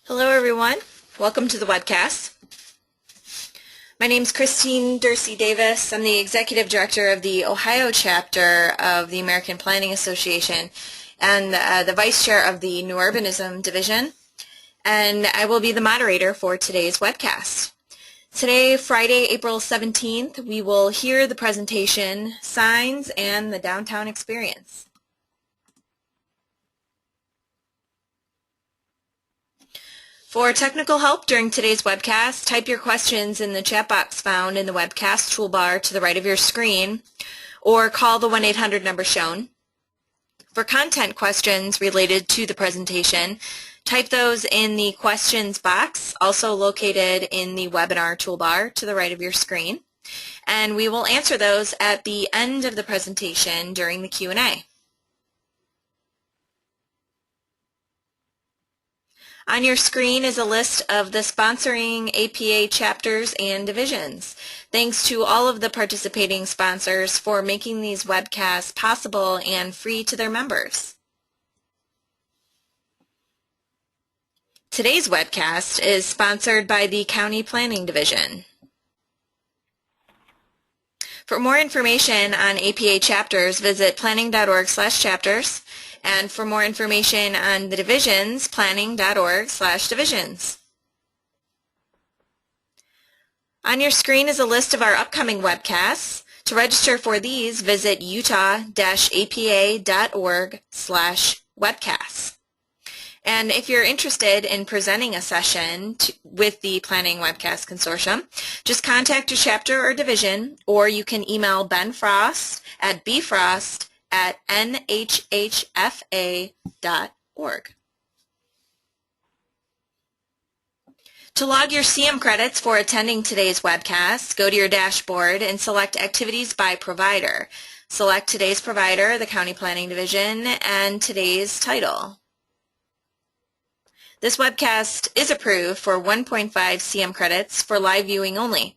Hello everyone, welcome to the webcast. My name is Christine Dursey Davis. I'm the Executive Director of the Ohio chapter of the American Planning Association and the Vice Chair of the New Urbanism Division, and I will be the moderator for today's webcast. Today, Friday, April 17th, we will hear the presentation, Signs and the Downtown Experience. For technical help during today's webcast, type your questions in the chat box found in the webcast toolbar to the right of your screen, or call the 1-800 number shown. For content questions related to the presentation, type those in the questions box, also located in the webinar toolbar to the right of your screen, and we will answer those at the end of the presentation during the Q&A. On your screen is a list of the sponsoring APA chapters and divisions. Thanks to all of the participating sponsors for making these webcasts possible and free to their members. Today's webcast is sponsored by the County Planning Division. For more information on APA chapters, visit planning.org/chapters. And for more information on the divisions, planning.org/divisions. On your screen is a list of our upcoming webcasts. To register for these, visit utah-apa.org/webcasts. And if you're interested in presenting a session with the Planning Webcast Consortium, just contact your chapter or division, or you can email Ben Frost at bfrost@nhhfa.org. To log your CM credits for attending today's webcast, go to your dashboard and select Activities by Provider. Select today's provider, the County Planning Division, and today's title. This webcast is approved for 1.5 CM credits for live viewing only.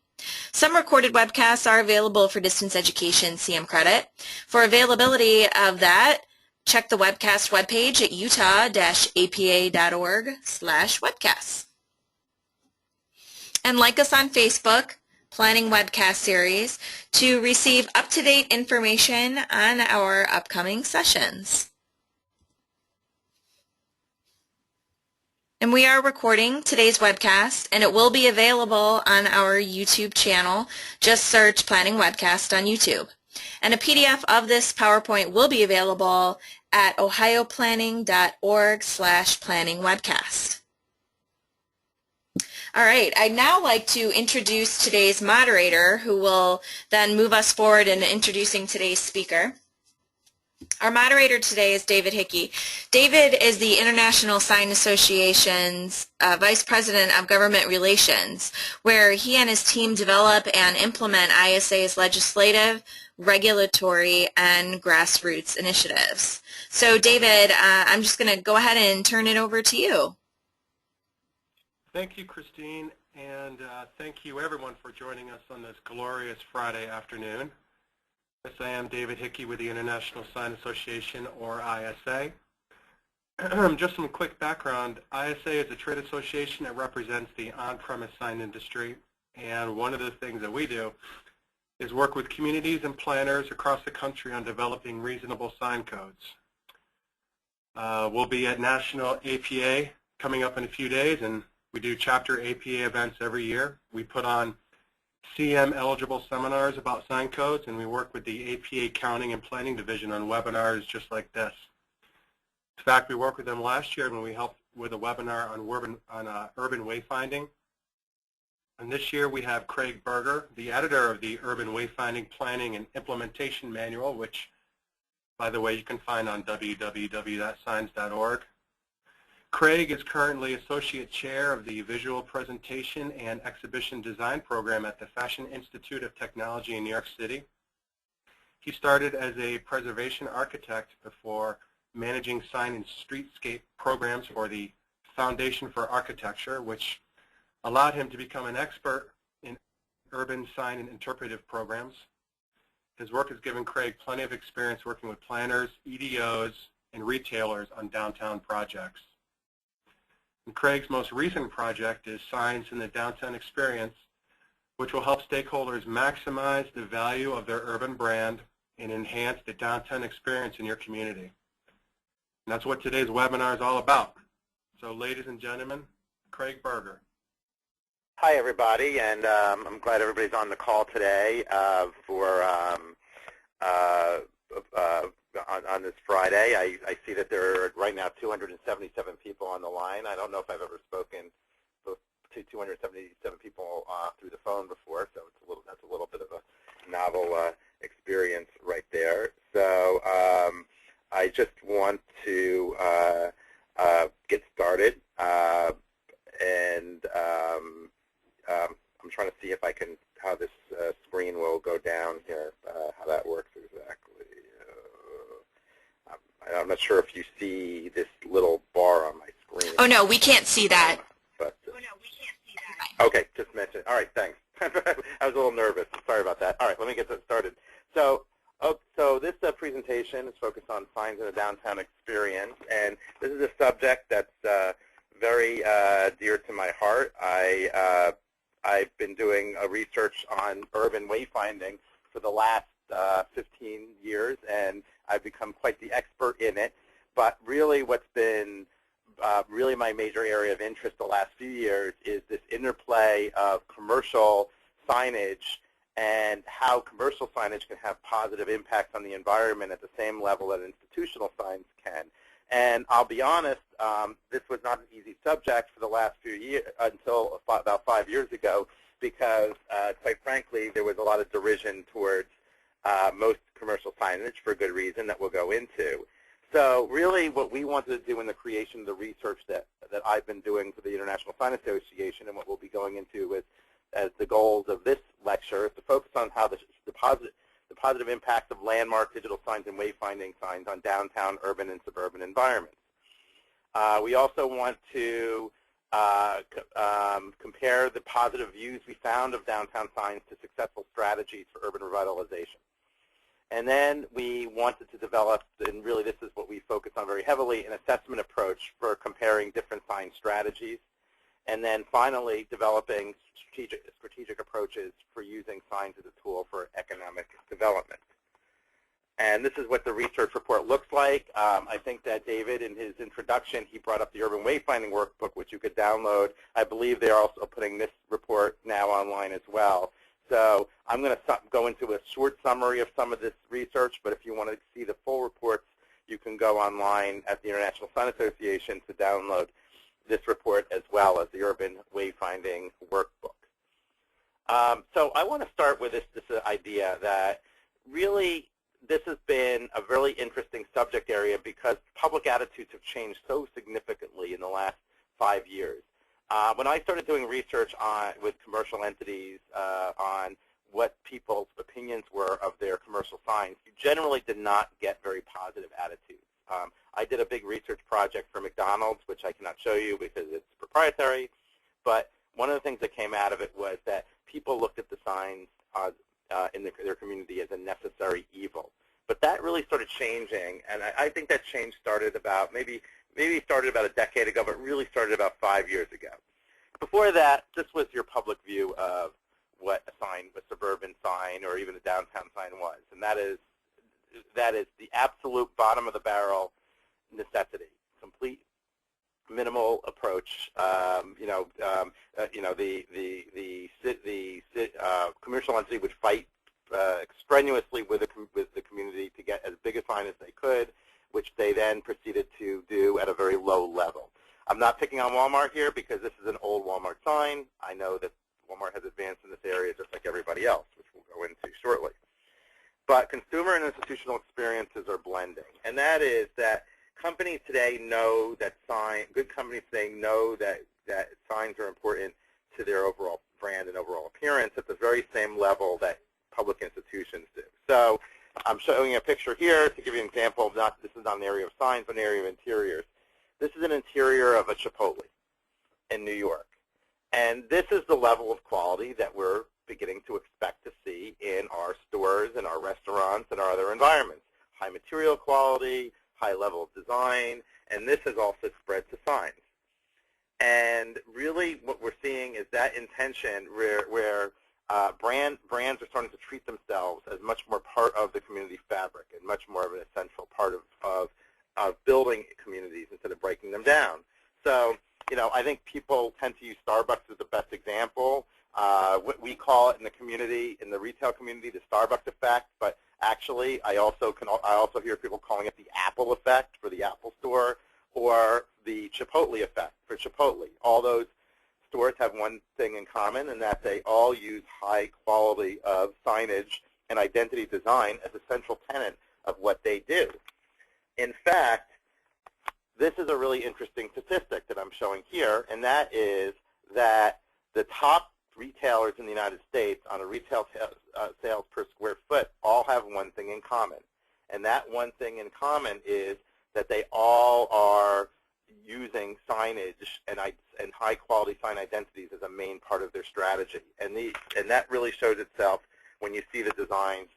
Some recorded webcasts are available for distance education CM credit. For availability of that, check the webcast webpage at utah-apa.org/webcasts. And like us on Facebook, Planning Webcast Series, to receive up-to-date information on our upcoming sessions. And we are recording today's webcast, and it will be available on our YouTube channel. Just search Planning Webcast on YouTube. And a PDF of this PowerPoint will be available at ohioplanning.org/planningwebcast. All right, I'd now like to introduce today's moderator, who will then move us forward in introducing today's speaker. Our moderator today is David Hickey. David is the International Sign Association's Vice President of Government Relations, where he and his team develop and implement ISA's legislative, regulatory, and grassroots initiatives. So David, I'm just going to go ahead and turn it over to you. Thank you, Christine, and thank you everyone for joining us on this glorious Friday afternoon. Yes, I am David Hickey with the International Sign Association, or ISA. Just some quick background. ISA is a trade association that represents the on-premise sign industry, and one of the things that we do is work with communities and planners across the country on developing reasonable sign codes. We'll be at National APA coming up in a few days, and we do chapter APA events every year. We put on CM-eligible seminars about sign codes, and we work with the APA Accounting and Planning Division on webinars just like this. In fact, we worked with them last year when we helped with a webinar on urban wayfinding. And this year we have Craig Berger, the editor of the Urban Wayfinding Planning and Implementation Manual, which, by the way, you can find on www.signs.org. Craig is currently Associate Chair of the Visual Presentation and Exhibition Design Program at the Fashion Institute of Technology in New York City. He started as a preservation architect before managing sign and streetscape programs for the Foundation for Architecture, which allowed him to become an expert in urban sign and interpretive programs. His work has given Craig plenty of experience working with planners, EDOs, and retailers on downtown projects. And Craig's most recent project is Signs in the Downtown Experience, which will help stakeholders maximize the value of their urban brand and enhance the downtown experience in your community. And that's what today's webinar is all about. So ladies and gentlemen, Craig Berger. Hi everybody, and I'm glad everybody's on the call today on this Friday. I see that there are right now 277 people on the line. I don't know if I've ever spoken to 277 people through the phone before, so that's a little bit of a novel experience right there. So I just want to get started, and I'm trying to see if I can, how this screen will go down here, how that works exactly. I'm not sure if you see this little bar on my screen. Oh, no, we can't see that. Okay, just mention. All right, thanks. I was a little nervous. Sorry about that. All right, let me get that started. So this presentation is focused on signs in the downtown experience, and this is a subject that's very dear to my heart. I've been doing research on urban wayfinding for the last 15 years, and I've become quite the expert in it. But really what's been really my major area of interest the last few years is this interplay of commercial signage and how commercial signage can have positive impacts on the environment at the same level that institutional signs can. And I'll be honest, this was not an easy subject for the last few years until about 5 years ago, because quite frankly, there was a lot of derision towards most commercial signage for good reason that we'll go into. So really what we wanted to do in the creation of the research that I've been doing for the International Sign Association, and what we'll be going into with as the goals of this lecture, is to focus on how the positive impacts of landmark digital signs and wayfinding signs on downtown, urban, and suburban environments. We also want to compare the positive views we found of downtown signs to successful strategies for urban revitalization. And then we wanted to develop, and really this is what we focus on very heavily, an assessment approach for comparing different sign strategies. And then finally, developing strategic approaches for using signs as a tool for economic development. And this is what the research report looks like. I think that David, in his introduction, he brought up the Urban Wayfinding Workbook, which you could download. I believe they're also putting this report now online as well. So I'm going to go into a short summary of some of this research, but if you want to see the full reports, you can go online at the International Sign Association to download this report as well as the Urban Wayfinding Workbook. So I want to start with this idea that really this has been a really interesting subject area because public attitudes have changed so significantly in the last 5 years. When I started doing research with commercial entities on what people's opinions were of their commercial signs, you generally did not get very positive attitudes. I did a big research project for McDonald's, which I cannot show you because it's proprietary, but one of the things that came out of it was that people looked at the signs in their community as a necessary evil. But that really started changing, and I think that change started about maybe started about a decade ago, but really started about 5 years ago. Before that, this was your public view of what a sign, a suburban sign, or even a downtown sign was, and that is the absolute bottom of the barrel necessity, complete minimal approach. The commercial entity would fight strenuously with the community to get as big a sign as they could, which they then proceeded to do at a very low level. I'm not picking on Walmart here because this is an old Walmart sign. I know that Walmart has advanced in this area just like everybody else, which we'll go into shortly. But consumer and institutional experiences are blending, and that is that companies today know that good companies today know that signs are important to their overall brand and overall appearance at the very same level that public institutions do. So I'm showing a picture here to give you an example of this is not an area of signs, but an area of interiors. This is an interior of a Chipotle in New York. And this is the level of quality that we're beginning to expect to see in our stores and our restaurants and our other environments. High material quality, high level of design, and this has also spread to signs. And really what we're seeing is that intention where brands are starting to treat themselves as much more part of the community fabric and much more of an essential part of building communities instead of breaking them down. So, I think people tend to use Starbucks as the best example. What we call it in the community, in the retail community, the Starbucks effect, but actually I also hear people calling it the Apple effect for the Apple Store, or the Chipotle effect for Chipotle. All those stores have one thing in common, and that they all use high quality of signage and identity design as a central tenet of what they do. In fact, this is a really interesting statistic that I'm showing here, and that is that the top retailers in the United States on a retail sales per square foot all have one thing in common. And that one thing in common is that they all are using signage and high-quality sign identities as a main part of their strategy. And that really shows itself when you see the designs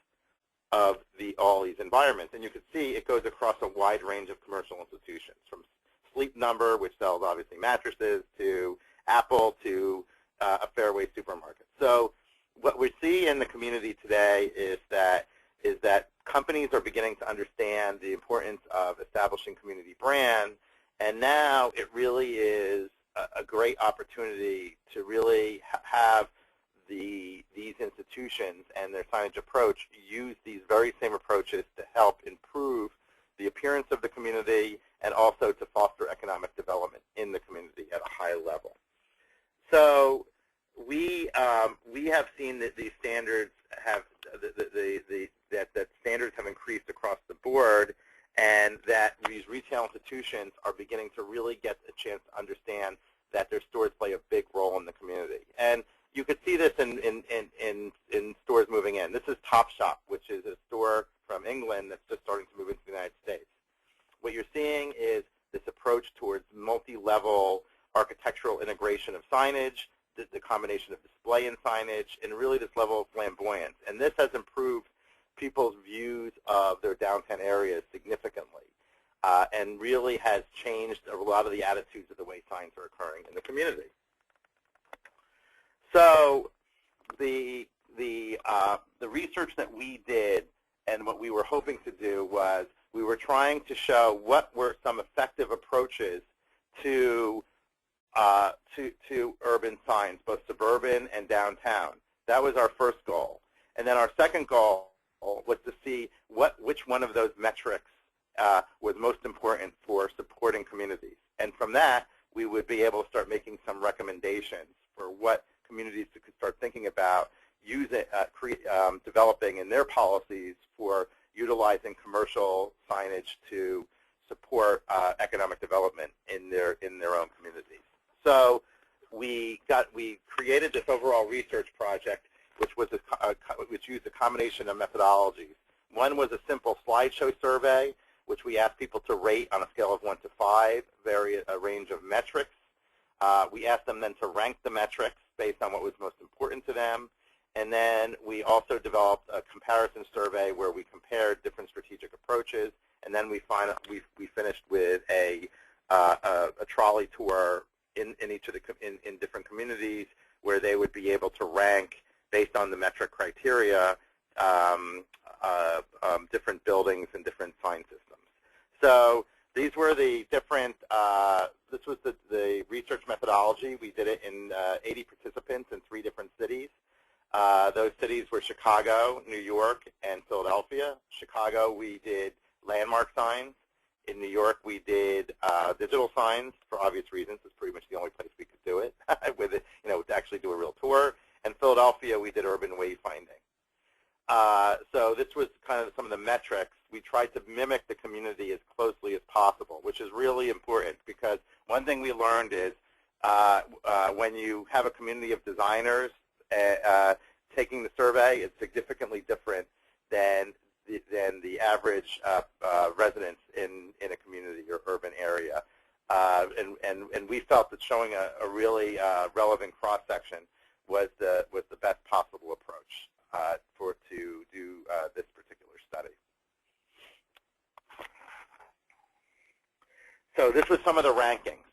of all these environments. And you can see it goes across a wide range of commercial institutions, from Sleep Number, which sells obviously mattresses, to Apple, to a Fairway supermarket. So what we see in the community today is that companies are beginning to understand the importance of establishing community brands, and now it really is a great opportunity to really have these institutions and their signage approach use these very same approaches to help improve the appearance of the community and also to foster economic development in the community at a high level. So we have seen that these standards have that standards have increased across the board, and that these retail institutions are beginning to really get a chance to understand that their stores play a big role in the community. And you could see this in stores moving in. This is Topshop, which is a store from England that's just starting to move into the United States. What you're seeing is this approach towards multi-level architectural integration of signage, the combination of display and signage, and really this level of flamboyance. And this has improved people's views of their downtown areas significantly, and really has changed a lot of the attitudes of the way signs are occurring in the community. So the research that we did and what we were hoping to do was we were trying to show what were some effective approaches to urban signs, both suburban and downtown. That was our first goal. And then our second goal was to see which one of those metrics was most important for supporting communities. And from that, we would be able to start making some recommendations for what communities could start thinking about developing in their policies for utilizing commercial signage to support economic development in their own communities. So we created this overall research project, which used a combination of methodologies. One was a simple slideshow survey, which we asked people to rate on a scale of 1 to 5, a range of metrics. We asked them then to rank the metrics based on what was most important to them. And then we also developed a comparison survey where we compared different strategic approaches. And then we finished with a trolley tour in different communities where they would be able to rank based on the metric criteria different buildings and different sign systems. So these were the different, this was the research methodology. We did it in 80 participants in 3 different cities. Those cities were Chicago, New York, and Philadelphia. Chicago, we did landmark signs. In New York, we did digital signs for obvious reasons. It's pretty much the only place we could do it with it, to actually do a real tour. And Philadelphia, we did urban wayfinding. So this was kind of some of the metrics. We tried to mimic the community as closely as possible, which is really important because one thing we learned is when you have a community of designers taking the survey, it's significantly different than the average residents in a community or urban area. And we felt that showing a really relevant cross-section was the best possible approach to do this particular study. So this was some of the rankings.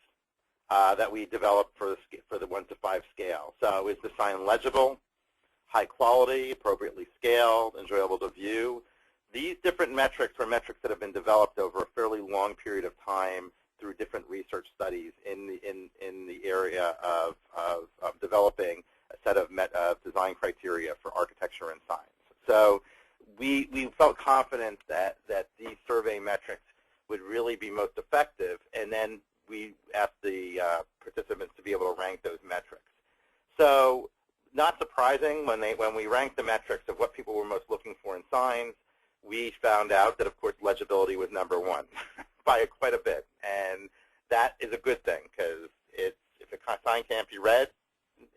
that we developed for the 1 to 5 scale. So is the sign legible, high quality, appropriately scaled, enjoyable to view? These different metrics are metrics that have been developed over a fairly long period of time through different research studies in the area of developing a set of design criteria for architecture and signs. So we felt confident that these survey metrics would really be most effective, and then we asked the participants to be able to rank those metrics. So not surprising, when we ranked the metrics of what people were most looking for in signs, we found out that, of course, legibility was #1 by quite a bit. And that is a good thing, because if a sign can't be read,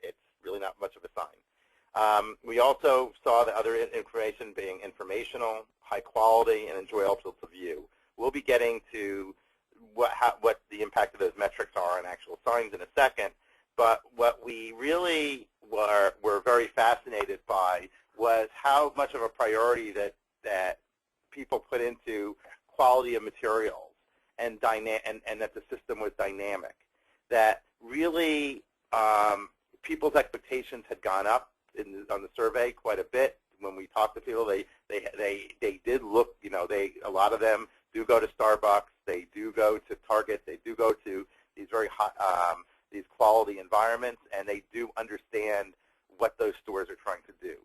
it's really not much of a sign. We also saw the other information being informational, high quality, and enjoyable to view. We'll be getting to what the impact of those metrics are on actual signs in a second, but what we really were very fascinated by was how much of a priority that people put into quality of materials and that the system was dynamic. That really people's expectations had gone up on the survey quite a bit. When we talked to people, they did look, a lot of them do go to Starbucks, they do go to Target, they do go to these very high, these quality environments, and they do understand what those stores are trying to do.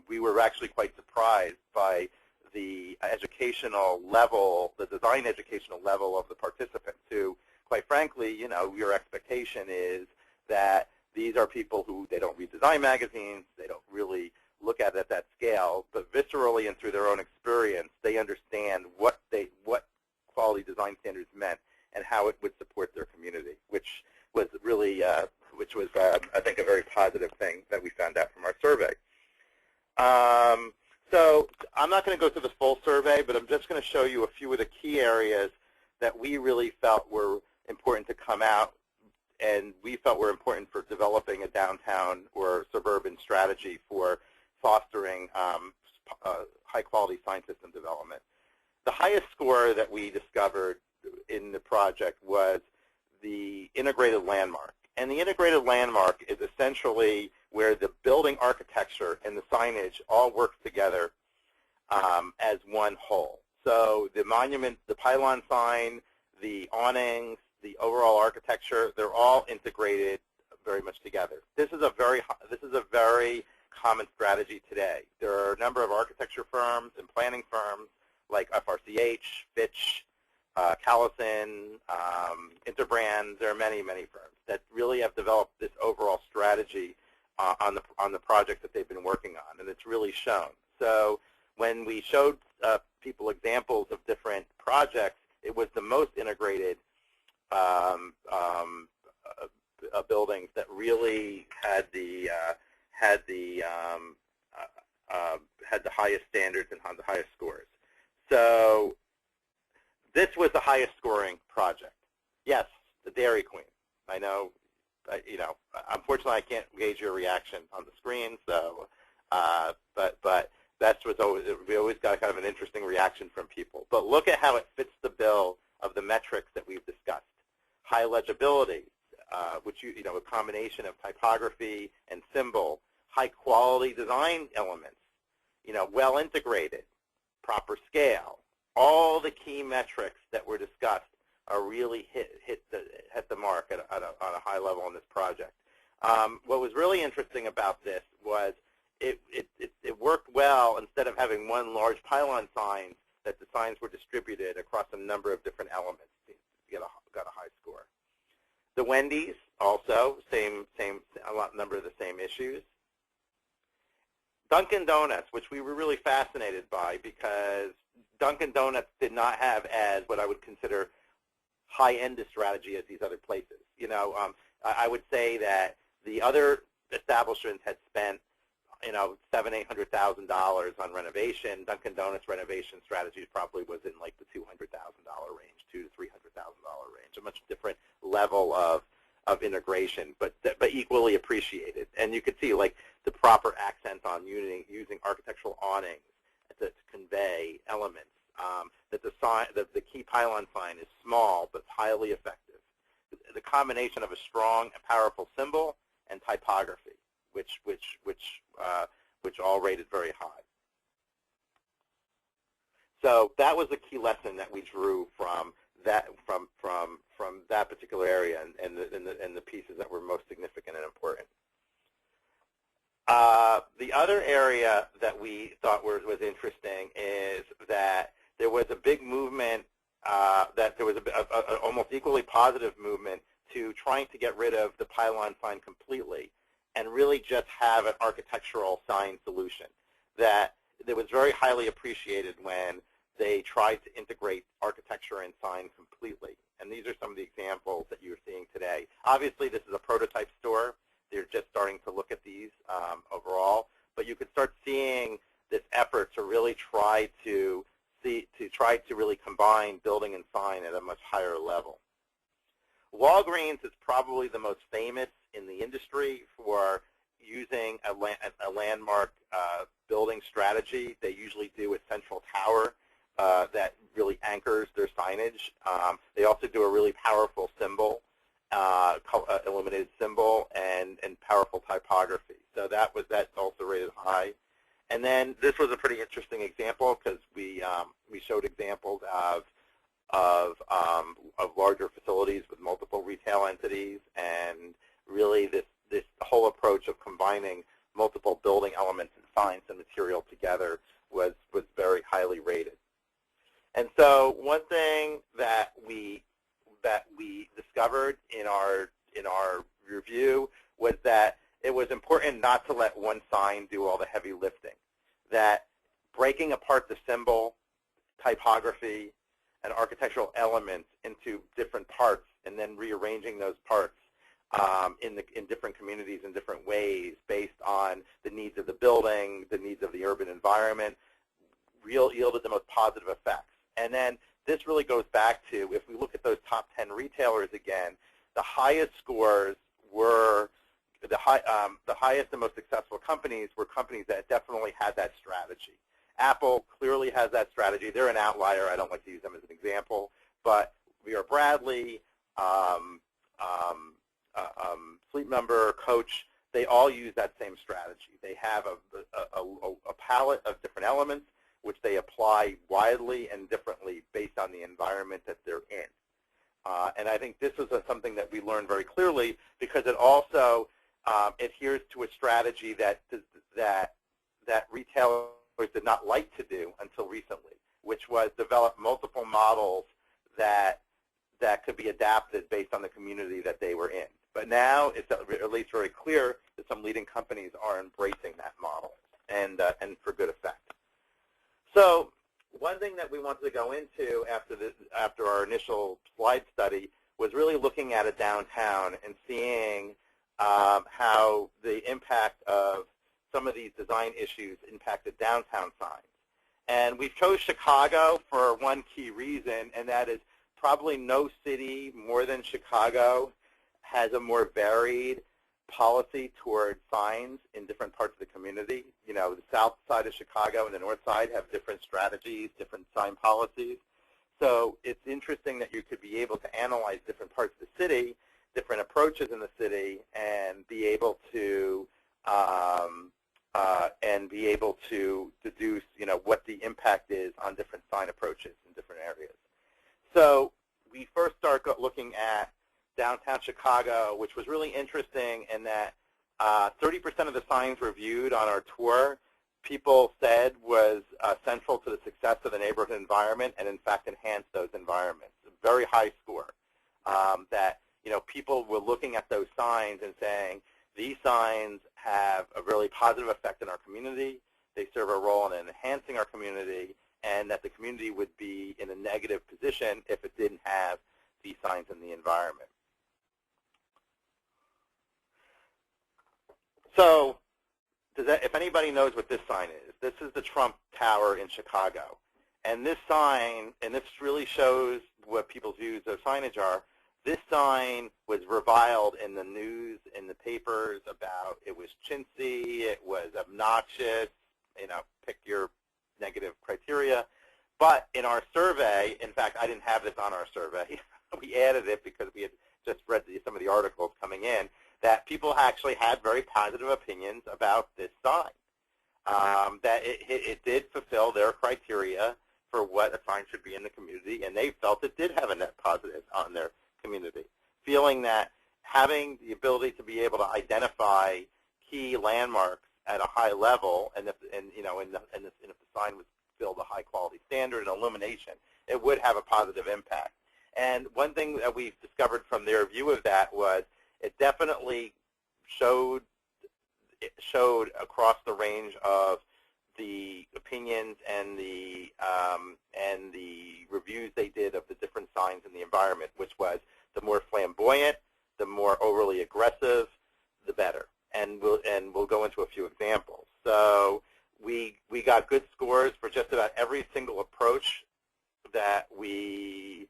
We were actually quite surprised by the educational level, the design educational level of the participants, who, quite frankly, your expectation is that these are people who, they don't read design magazines, they don't really look at it at that scale, but viscerally and through their own experience, they understand what quality design standards meant and how it would support their community, which was really, I think, a very positive thing that we found out from our survey. So I'm not going to go through the full survey, but I'm just going to show you a few of the key areas that we really felt were important to come out, and we felt were important for developing a downtown or suburban strategy for fostering high-quality sign system development. The highest score that we discovered in the project was the integrated landmark. And the integrated landmark is essentially where the building architecture and the signage all work together as one whole. So the monument, the pylon sign, the awnings, the overall architecture, they're all integrated very much together. This is a very common strategy today. There are a number of architecture firms and planning firms like FRCH, Fitch, Callison, Interbrand. There are many, many firms that really have developed this overall strategy on the project that they've been working on, and it's really shown. So when we showed people examples of different projects, it was the most integrated buildings that really had the highest standards and had the highest scores. So this was the highest scoring project. Yes, the Dairy Queen. I know, unfortunately I can't gauge your reaction on the screen, so, but that's what's always, we always got kind of an interesting reaction from people. But look at how it fits the bill of the metrics that we've discussed. High legibility, which a combination of typography and symbol, high quality design elements, well integrated, proper scale. All the key metrics that were discussed are really hit the mark on a high level on this project. What was really interesting about this was it worked well. Instead of having one large pylon sign, that the signs were distributed across a number of different elements. Got a high score. The Wendy's also number of the same issues. Dunkin' Donuts, which we were really fascinated by, because Dunkin' Donuts did not have as what I would consider high-end a strategy as these other places. I would say that the other establishments had spent, $700,000, $800,000 on renovation. Dunkin' Donuts renovation strategy probably was in like the $200,000 range, $200,000 to $300,000 range, a much different level of integration, but equally appreciated. And you could see like the proper accent on using architectural awnings to convey elements. That the key pylon sign is small but highly effective. the combination of a strong and powerful symbol and typography, which all rated very high. So that was the key lesson that we drew from that that particular area and the pieces that were most significant and important. The other area that we thought was interesting is that there was a big movement, that there was a almost equally positive movement to trying to get rid of the pylon sign completely and really just have an architectural sign solution. That it was very highly appreciated when they tried to integrate architecture and sign completely. And these are some of the examples that you're seeing today. Obviously, this is a prototype store. They're just starting to look at these overall. But you could start seeing this effort to really try to really combine building and sign at a much higher level. Walgreens is probably the most famous in the industry for using a landmark building strategy. They usually do a central tower that really anchors their signage. They also do a really powerful symbol, illuminated symbol, and powerful typography. So that's also rated high. And then this was a pretty interesting example because we showed examples of larger facilities with multiple retail entities, and really this whole approach of combining multiple building elements and signs and material together was very highly rated. And so one thing that we discovered in our review was that it was important not to let one sign do all the heavy lifting. That breaking apart the symbol, typography, and architectural elements into different parts and then rearranging those parts in different communities in different ways based on the needs of the building, the needs of the urban environment, yielded the most positive effects. And then this really goes back to, if we look at those top 10 retailers again, the highest scores were, the highest and most successful companies were companies that definitely had that strategy. Apple clearly has that strategy. They're an outlier. I don't like to use them as an example. But Vera Bradley, Sleep Number, Coach, they all use that same strategy. They have a palette of different elements which they apply widely and differently based on the environment that they're in. And I think this was something that we learned very clearly because it also adheres to a strategy that retailers did not like to do until recently, which was develop multiple models that could be adapted based on the community that they were in. But now it's at least very clear that some leading companies are embracing that model, and for good effect. So one thing that we wanted to go into after our initial slide study was really looking at a downtown and seeing how the impact of some of these design issues impacted downtown signs. And we've chose Chicago for one key reason, and that is probably no city more than Chicago has a more varied policy toward signs in different parts of the community. You know, the south side of Chicago and the north side have different strategies, different sign policies. So it's interesting that you could be able to analyze different parts of the city, different approaches in the city, and be able to deduce, you know, what the impact is on different sign approaches in different areas. So we first start looking at downtown Chicago, which was really interesting in that 30% of the signs reviewed on our tour, people said was central to the success of the neighborhood environment and, in fact, enhanced those environments. A very high score that, you know, people were looking at those signs and saying, these signs have a really positive effect in our community, they serve a role in enhancing our community, and that the community would be in a negative position if it didn't have these signs in the environment. So if anybody knows what this sign is, this is the Trump Tower in Chicago. And this sign, and this really shows what people's views of signage are, this sign was reviled in the news, in the papers about it was chintzy, it was obnoxious, you know, pick your negative criteria. But in our survey, in fact, I didn't have this on our survey. We added it because we had just read some of the articles coming in, that people actually had very positive opinions about this sign, that it did fulfill their criteria for what a sign should be in the community, and they felt it did have a net positive on their community, feeling that having the ability to be able to identify key landmarks at a high level, and if the sign was filled a high quality standard and illumination, it would have a positive impact. And one thing that we've discovered from their view of that was it definitely showed across the range of the opinions and the reviews they did of the different signs in the environment, which was the more flamboyant, the more overly aggressive, the better. And we'll go into a few examples. So we got good scores for just about every single approach that we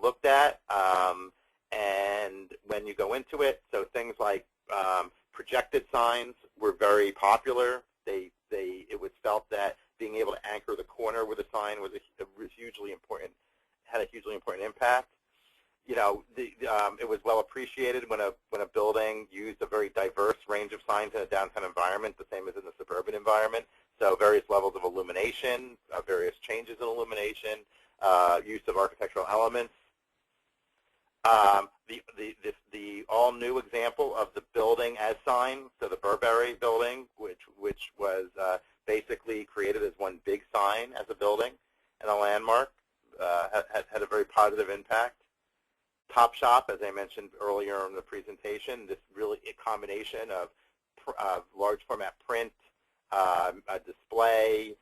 looked at. And when you go into it, so things like projected signs were very popular. It was felt that being able to anchor the corner with a sign was hugely important, had a hugely important impact. You know, it was well appreciated when a building used a very diverse range of signs in a downtown environment, the same as in the suburban environment. So various levels of illumination, various changes in illumination, use of architectural elements. The all-new example of the building as sign, so the Burberry building, which was basically created as one big sign as a building and a landmark, had a very positive impact. Top Shop, as I mentioned earlier in the presentation, this really a combination of large format print, a display,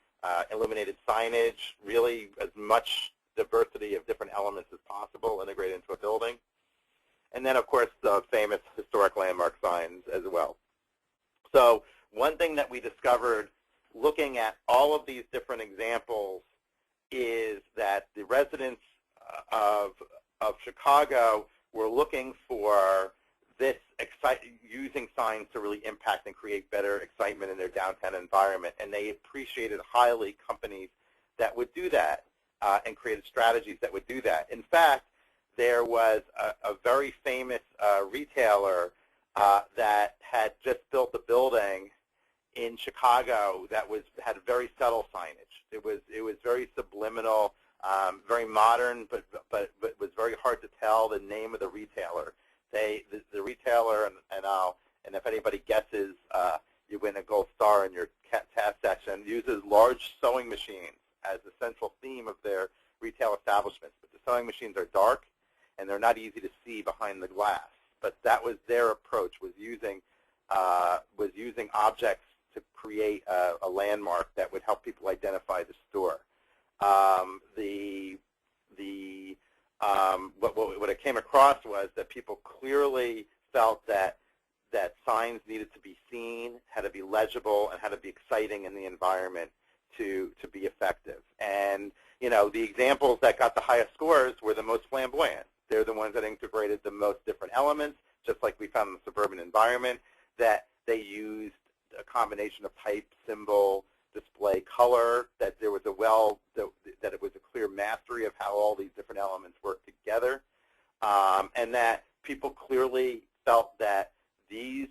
illuminated signage, really as much diversity of different elements as possible integrated into a building. And then, of course, the famous historic landmark signs as well. So one thing that we discovered looking at all of these different examples is that the residents of Chicago were looking for this using signs to really impact and create better excitement in their downtown environment, and they appreciated highly companies that would do that and created strategies that would do that. In fact, there was a very famous retailer that had just built a building in Chicago that had very subtle signage. It was very subliminal, very modern, but was very hard to tell the name of the retailer. The retailer, and if anybody guesses, you win a gold star in your task section, uses large sewing machines as the central theme of their retail establishments. But the sewing machines are dark, and they're not easy to see behind the glass. But that was their approach, was using objects to create a landmark that would help people identify the store. What it came across was that people clearly felt that signs needed to be seen, had to be legible, and had to be exciting in the environment to be effective. And you know, the examples that got the highest scores were the most flamboyant. They're the ones that integrated the most different elements, just like we found in the suburban environment, that they used a combination of type, symbol, display, color, that there was that it was a clear mastery of how all these different elements work together, and that people clearly felt that these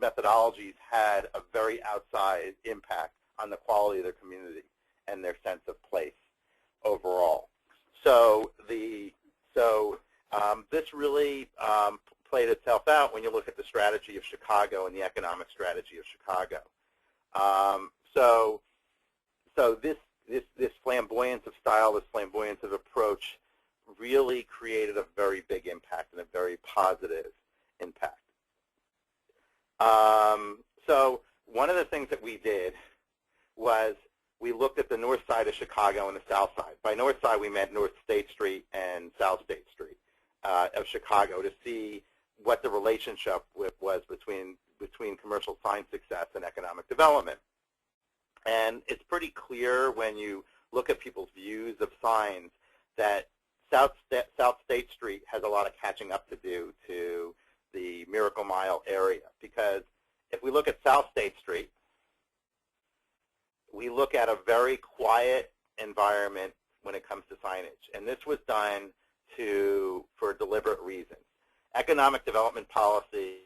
methodologies had a very outsized impact on the quality of their community and their sense of place overall. So this really played itself out when you look at the strategy of Chicago and the economic strategy of Chicago. So this flamboyance of style, this flamboyance of approach, really created a very big impact and a very positive impact. So one of the things that we did was we looked at the north side of Chicago and the south side. By north side, we meant North State Street and South State Street of Chicago, to see what the relationship was between commercial sign success and economic development. And it's pretty clear when you look at people's views of signs that South State Street has a lot of catching up to do to the Miracle Mile area, because if we look at South State Street, we look at a very quiet environment when it comes to signage, and this was done for deliberate reasons. Economic development policy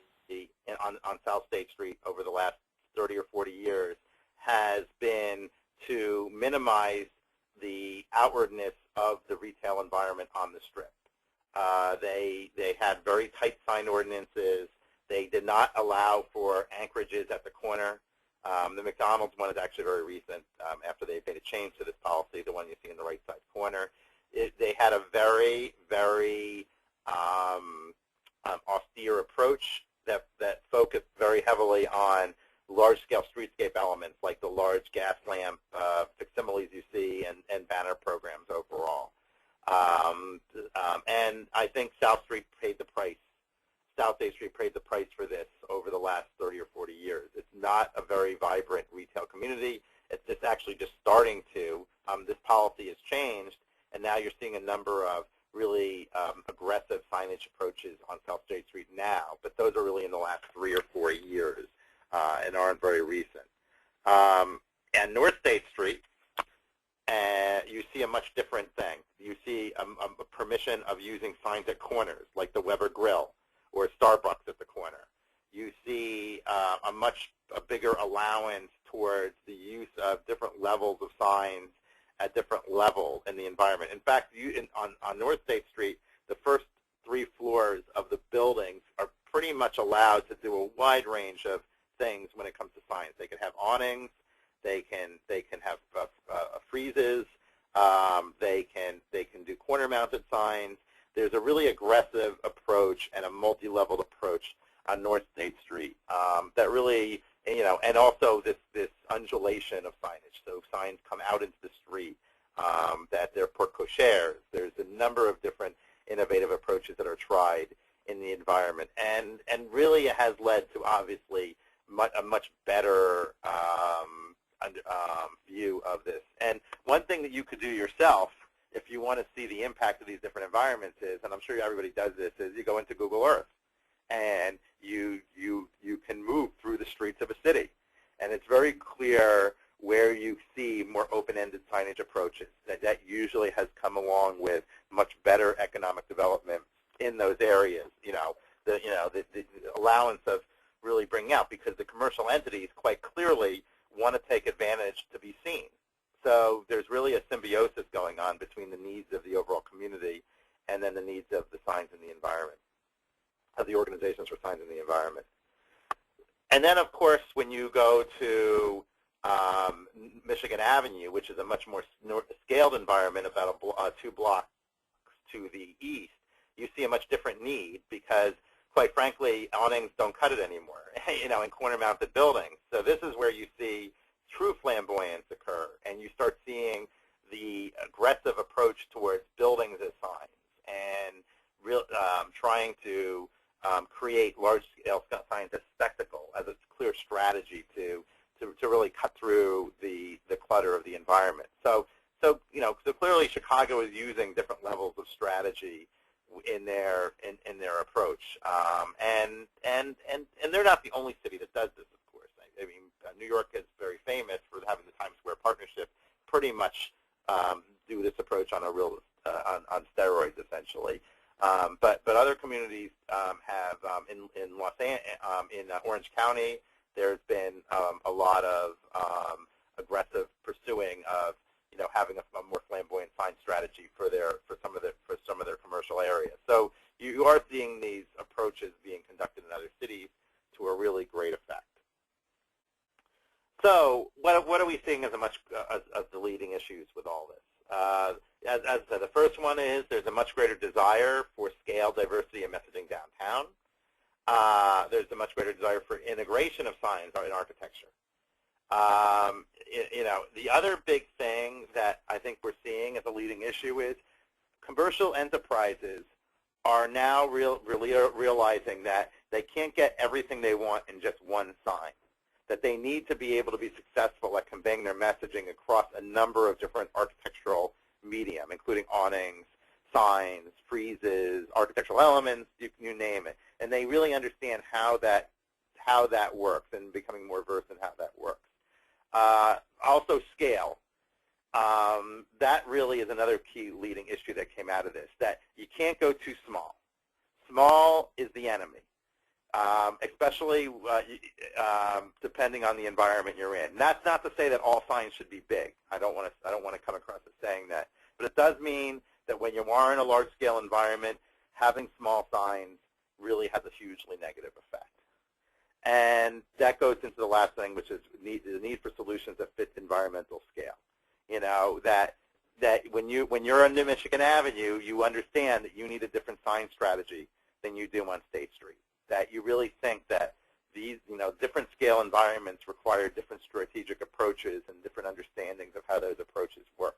on South State Street over the last 30 or 40 years has been to minimize the outwardness of the retail environment on the Strip. They had very tight sign ordinances. They did not allow for anchorages at the corner. The McDonald's one is actually very recent after they made a change to this policy, the one you see in the right side corner. They had a very, very austere approach that focused very heavily on large-scale streetscape elements like the large gas lamp facsimiles you see and banner programs overall. And I think South Street paid the price. South State Street paid the price for this over the last 30 or 40 years. It's not a very vibrant retail community. It's actually just starting to. This policy has changed, and now you're seeing a number of really aggressive signage approaches on South State Street now, but those are really in the last 3 or 4 years and aren't very recent. And North State Street, you see a much different thing. You see a permission of using signs at corners, like the Weber Grill or Starbucks at the corner. You see a bigger allowance towards the use of different levels of signs at different levels in the environment. In fact, on North State Street, the first 3 floors of the buildings are pretty much allowed to do a wide range of things when it comes to signs. They can have awnings, they can have friezes, they can do corner-mounted signs. There's a really aggressive approach and a multi-leveled approach on North State Street that really, and also this undulation of signage. So signs come out into the street, that they're porte cocheres. There's a number of different innovative approaches that are tried in the environment, and really it has led to obviously a much better view of this. And one thing that you could do yourself if you want to see the impact of these different environments is, and I'm sure everybody does this, is you go into Google Earth and you can move through the streets of a city. And it's very clear where you see more open-ended signage approaches. That usually has come along with much better economic development in those areas. The allowance of really bringing out, because the commercial entities quite clearly want to take advantage to be seen. So there's really a symbiosis going on between the needs of the overall community and then the needs of the signs in the environment, of the organizations for signs in the environment. And then, of course, when you go to Michigan Avenue, which is a much more scaled environment, about 2 blocks to the east, you see a much different need because, quite frankly, awnings don't cut it anymore, in corner-mounted buildings. So this is where you see true flamboyance occur, and you start seeing the aggressive approach towards buildings as signs and trying to create large-scale signs as spectacle, as a clear strategy to really cut through the clutter of the environment. So clearly Chicago is using different levels of strategy in their approach, and they're not the only city that does this, of course. I mean, New York is very famous for having the Times Square Partnership pretty much do this approach on on steroids, essentially. But other communities have in Orange County. There's been a lot of aggressive pursuing of having a more flamboyant sign strategy for some of their commercial areas. So you are seeing these approaches being conducted in other cities to a really great effect. So what are we seeing as the leading issues with all this? As I said, the first one is there's a much greater desire for scale, diversity, and messaging downtown. There's a much greater desire for integration of signs in architecture. The other big thing that I think we're seeing as a leading issue is commercial enterprises are now really realizing that they can't get everything they want in just one sign, that they need to be able to be successful at conveying their messaging across a number of different architectural medium, including awnings, signs, friezes, architectural elements, you name it. And they really understand how that works and becoming more versed in how that works. Also scale. that really is another key leading issue that came out of this, that you can't go too small. Small is the enemy, especially depending on the environment you're in. And that's not to say that all signs should be big. I don't want to come across as saying that. But it does mean that when you are in a large-scale environment, having small signs really has a hugely negative effect. And that goes into the last thing, which is the need for solutions that fit environmental scale. You know, that when you're on New Michigan Avenue, you understand that you need a different sign strategy than you do on State Street. That you really think that these, different scale environments require different strategic approaches and different understandings of how those approaches work.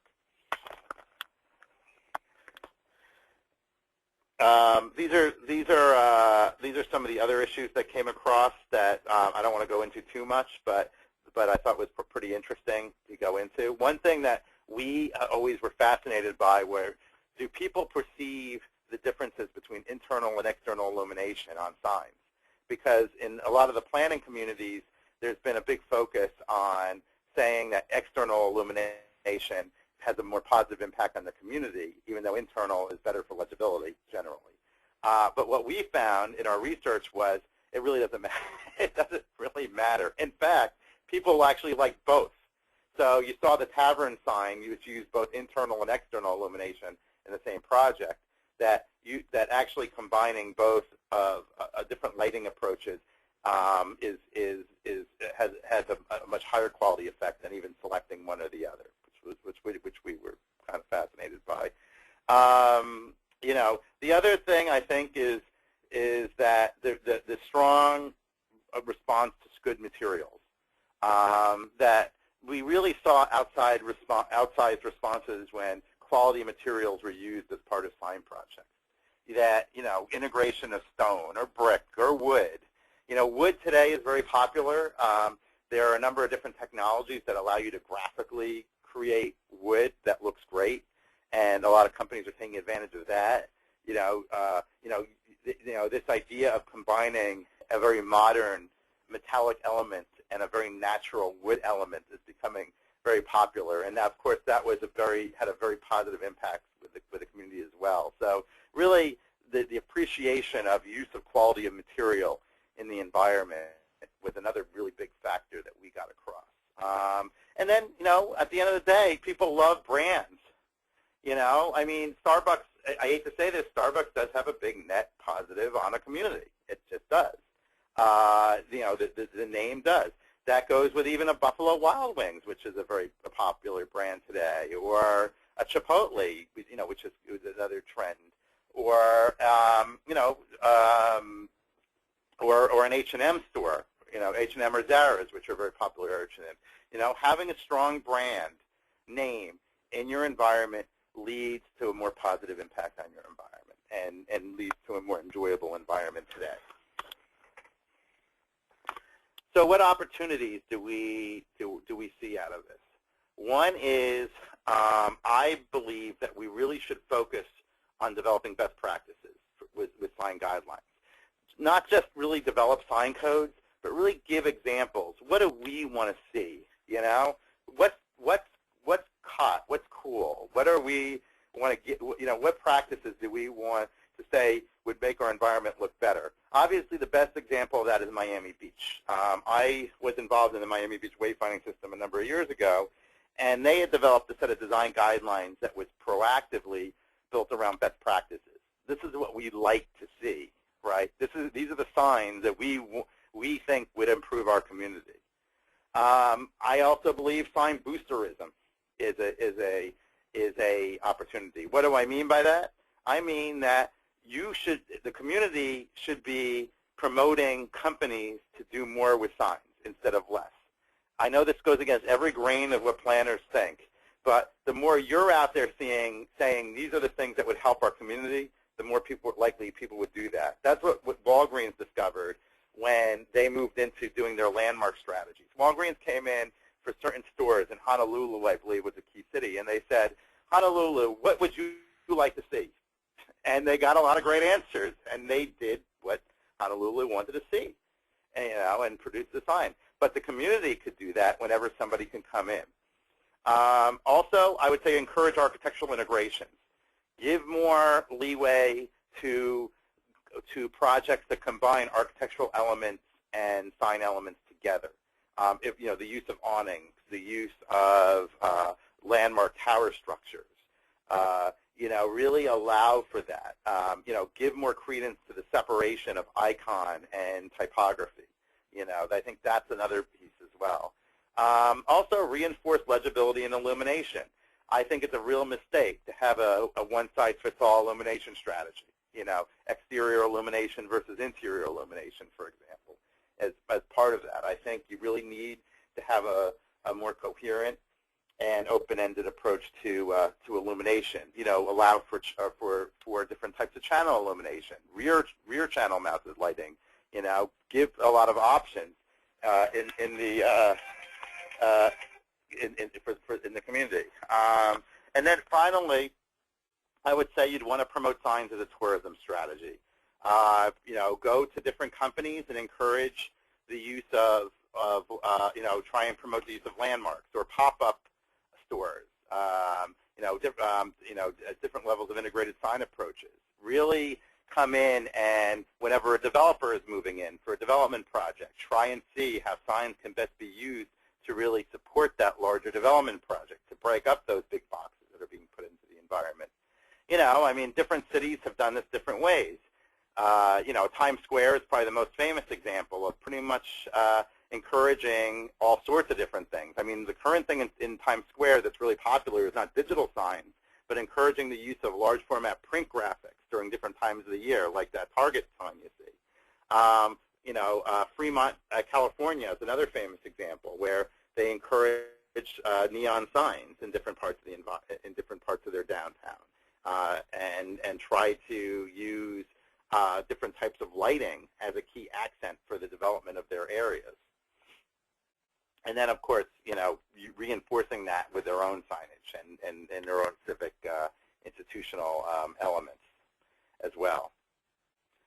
These are some of the other issues that came across that I don't want to go into too much, but I thought was pretty interesting to go into. One thing that we always were fascinated by were, do people perceive the differences between internal and external illumination on signs? Because in a lot of the planning communities, there's been a big focus on saying that external illumination has a more positive impact on the community, even though internal is better for legibility generally. But what we found in our research was it really doesn't matter. It doesn't really matter. In fact, people actually like both. So you saw the tavern sign, which used both internal and external illumination in the same project, that actually combining both different lighting approaches has a much higher quality effect than even selecting one or the other, which we were kind of fascinated by. The other thing I think is that the strong response to good materials. That we really saw outsized responses when quality materials were used as part of sign projects. That, integration of stone or brick or wood. Wood today is very popular. There are a number of different technologies that allow you to graphically create wood that looks great, and a lot of companies are taking advantage of that. This idea of combining a very modern metallic element and a very natural wood element is becoming very popular, and of course that was had a very positive impact with the community as well. So really, the appreciation of use of quality of material in the environment was another really big factor that we got across. And then, at the end of the day, people love brands. I mean, Starbucks, I hate to say this, Starbucks does have a big net positive on a community. It just does. The name does. That goes with even a Buffalo Wild Wings, which is a very popular brand today, or a Chipotle, which is another trend, or or an H&M store, H&M or Zara's, which are very popular at H&M. Having a strong brand name in your environment leads to a more positive impact on your environment and leads to a more enjoyable environment today. So what opportunities do we see out of this? One is I believe that we really should focus on developing best practices with sign guidelines. Not just really develop sign codes, but really give examples. What do we want to see? What's hot? What's cool? What are we want to get? What practices do we want to say would make our environment look better? Obviously, the best example of that is Miami Beach. I was involved in the Miami Beach wayfinding system a number of years ago, and they had developed a set of design guidelines that was proactively built around best practices. This is what we'd like to see, right? These are the signs that we think would improve our community. I also believe sign boosterism is a opportunity. What do I mean by that? I mean that the community should be promoting companies to do more with signs instead of less. I know this goes against every grain of what planners think, but the more you're out there saying these are the things that would help our community, the more likely people would do that. That's what Walgreens discovered when they moved into doing their landmark strategies. Walgreens came in for certain stores in Honolulu, I believe, was a key city, and they said, Honolulu, what would you like to see? And they got a lot of great answers, and they did what Honolulu wanted to see, and produce the sign. But the community could do that whenever somebody can come in. Also, I would say encourage architectural integrations. Give more leeway to projects that combine architectural elements and sign elements together. If the use of awnings, the use of landmark tower structures, really allow for that. Give more credence to the separation of icon and typography. I think that's another piece as well. Also, reinforce legibility and illumination. I think it's a real mistake to have a one-size-fits-all illumination strategy. Exterior illumination versus interior illumination, for example, as part of that. I think you really need to have a more coherent and open-ended approach to illumination. Allow for different types of channel illumination, rear channel mounted lighting. Give a lot of options in the community. And then finally, I would say you'd want to promote signs as a tourism strategy. Go to different companies and encourage the use of try and promote the use of landmarks or pop-up stores. Different levels of integrated sign approaches. Really come in and whenever a developer is moving in for a development project, try and see how signs can best be used to really support that larger development project, to break up those big boxes that are being put into the environment. Different cities have done this different ways. Times Square is probably the most famous example of pretty much encouraging all sorts of different things. The current thing in Times Square that's really popular is not digital signs, but encouraging the use of large format print graphics during different times of the year, like that Target sign you see. Fremont, California is another famous example where they encourage neon signs in different parts of their downtown, and try to use different types of lighting as a key accent for the development of their areas. And then, of course, reinforcing that with their own signage and their own civic institutional elements as well.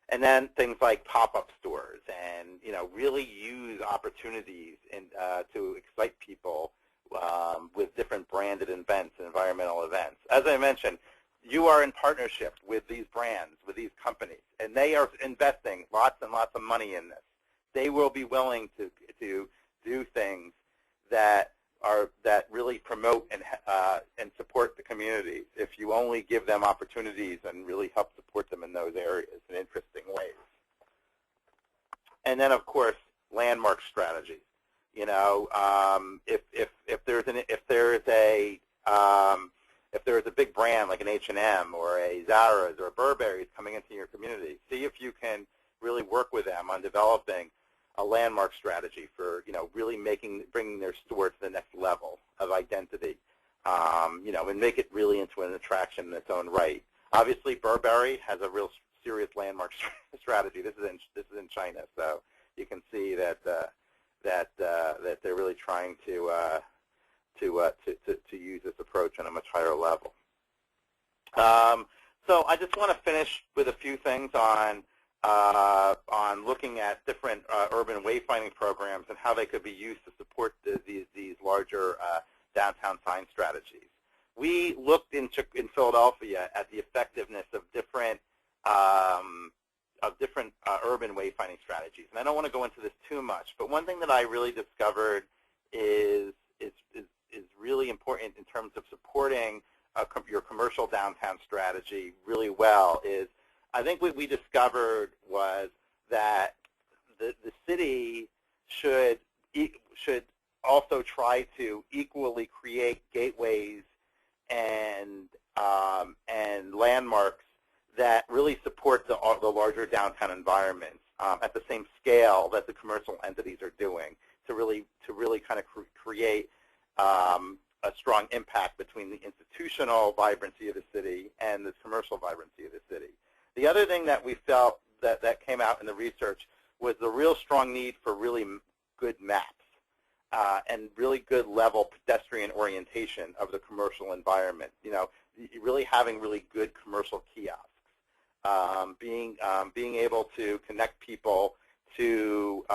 And then things like pop-up stores and, really use opportunities to excite people with different branded events and environmental events. As I mentioned, you are in partnership with these brands, with these companies, and they are investing lots and lots of money in this. They will be willing to do things that really promote and support the community if you only give them opportunities and really help support them in those areas in interesting ways. And then, of course, landmark strategies. If there's a big brand like an H&M or a Zara's or a Burberry's coming into your community, see if you can really work with them on developing a landmark strategy for, really bringing their store to the next level of identity, and make it really into an attraction in its own right. Obviously, Burberry has a real serious landmark strategy. This is in China, so you can see that they're really trying to use this approach on a much higher level. So I just want to finish with a few things on looking at different urban wayfinding programs and how they could be used to support these larger downtown sign strategies. We looked in Philadelphia at the effectiveness of different urban wayfinding strategies, and I don't want to go into this too much. But one thing that I really discovered is really important in terms of supporting your commercial downtown strategy really well is, I think what we discovered was that the city should also try to equally create gateways and landmarks that really support the larger downtown environments at the same scale that the commercial entities are doing to really kind of create a strong impact between the institutional vibrancy of the city and the commercial vibrancy of the city. The other thing that we felt that came out in the research was the real strong need for really good maps and really good level pedestrian orientation of the commercial environment. Really having really good commercial kiosks, being able to connect people to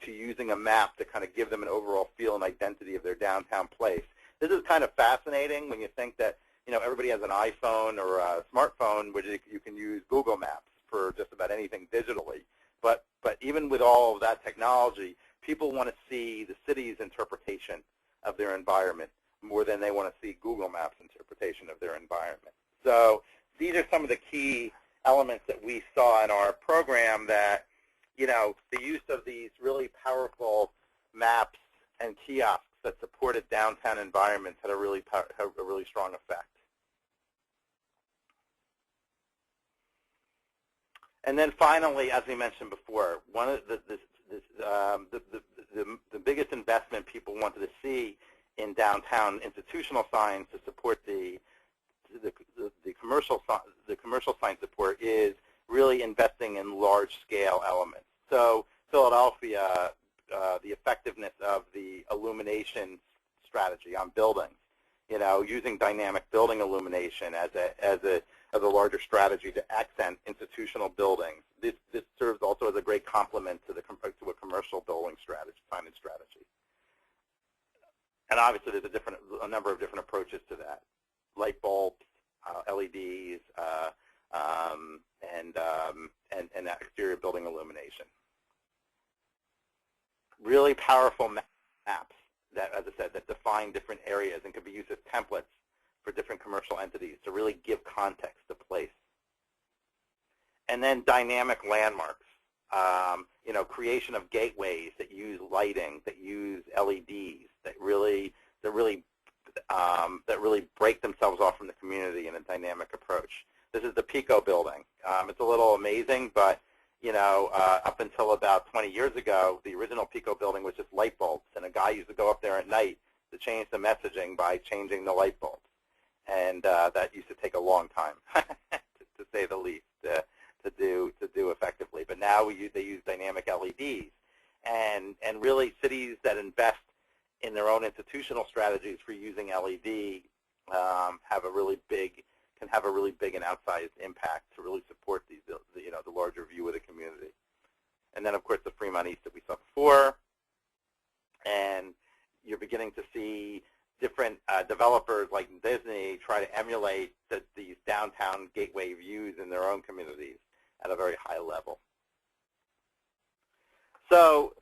using a map to kind of give them an overall feel and identity of their downtown place, This is kind of fascinating when you think that, everybody has an iPhone or a smartphone where you can use Google Maps for just about anything digitally. But even with all of that technology, people want to see the city's interpretation of their environment more than they want to see Google Maps' interpretation of their environment. So these are some of the key elements that we saw in our program that, the use of these really powerful maps and kiosks that supported downtown environments had a really strong effect. And then finally, as we mentioned before, one of the biggest investment people wanted to see in downtown institutional signs to support the commercial sign support is really investing in large-scale elements. So Philadelphia, the effectiveness of the illumination strategy on buildings, using dynamic building illumination as a larger strategy to accent institutional buildings. This serves also as a great complement to a commercial building strategy, signage strategy. And obviously, there's a number of different approaches to that: light bulbs, LEDs, and exterior building illumination. Really powerful maps that, as I said, that define different areas and can be used as templates for different commercial entities to really give context to place. And then dynamic landmarks, creation of gateways that use lighting, that use LEDs, that really break themselves off from the community in a dynamic approach. This is the Pico building. It's a little amazing, but up until about 20 years ago, the original Pico building was just light bulbs, and a guy used to go up there at night to change the messaging by changing the light bulbs. And that used to take a long time, to say the least, to do effectively. But now they use dynamic LEDs, and really cities that invest in their own institutional strategies for using LED can have a really big and outsized impact to really support the larger view of the community. And then, of course, the Fremont East that we saw before, and you're beginning to see different developers like Disney try to emulate these downtown gateway views in their own communities at a very high level. So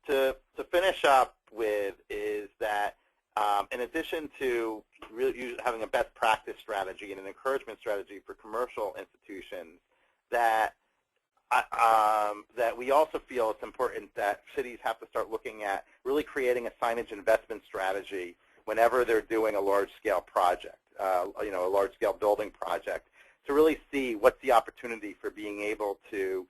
to finish up with is that in addition to really having a best practice strategy and an encouragement strategy for commercial institutions, that we also feel it's important that cities have to start looking at really creating a signage investment strategy whenever they're doing a large-scale project, a large-scale building project, to really see what's the opportunity for being able to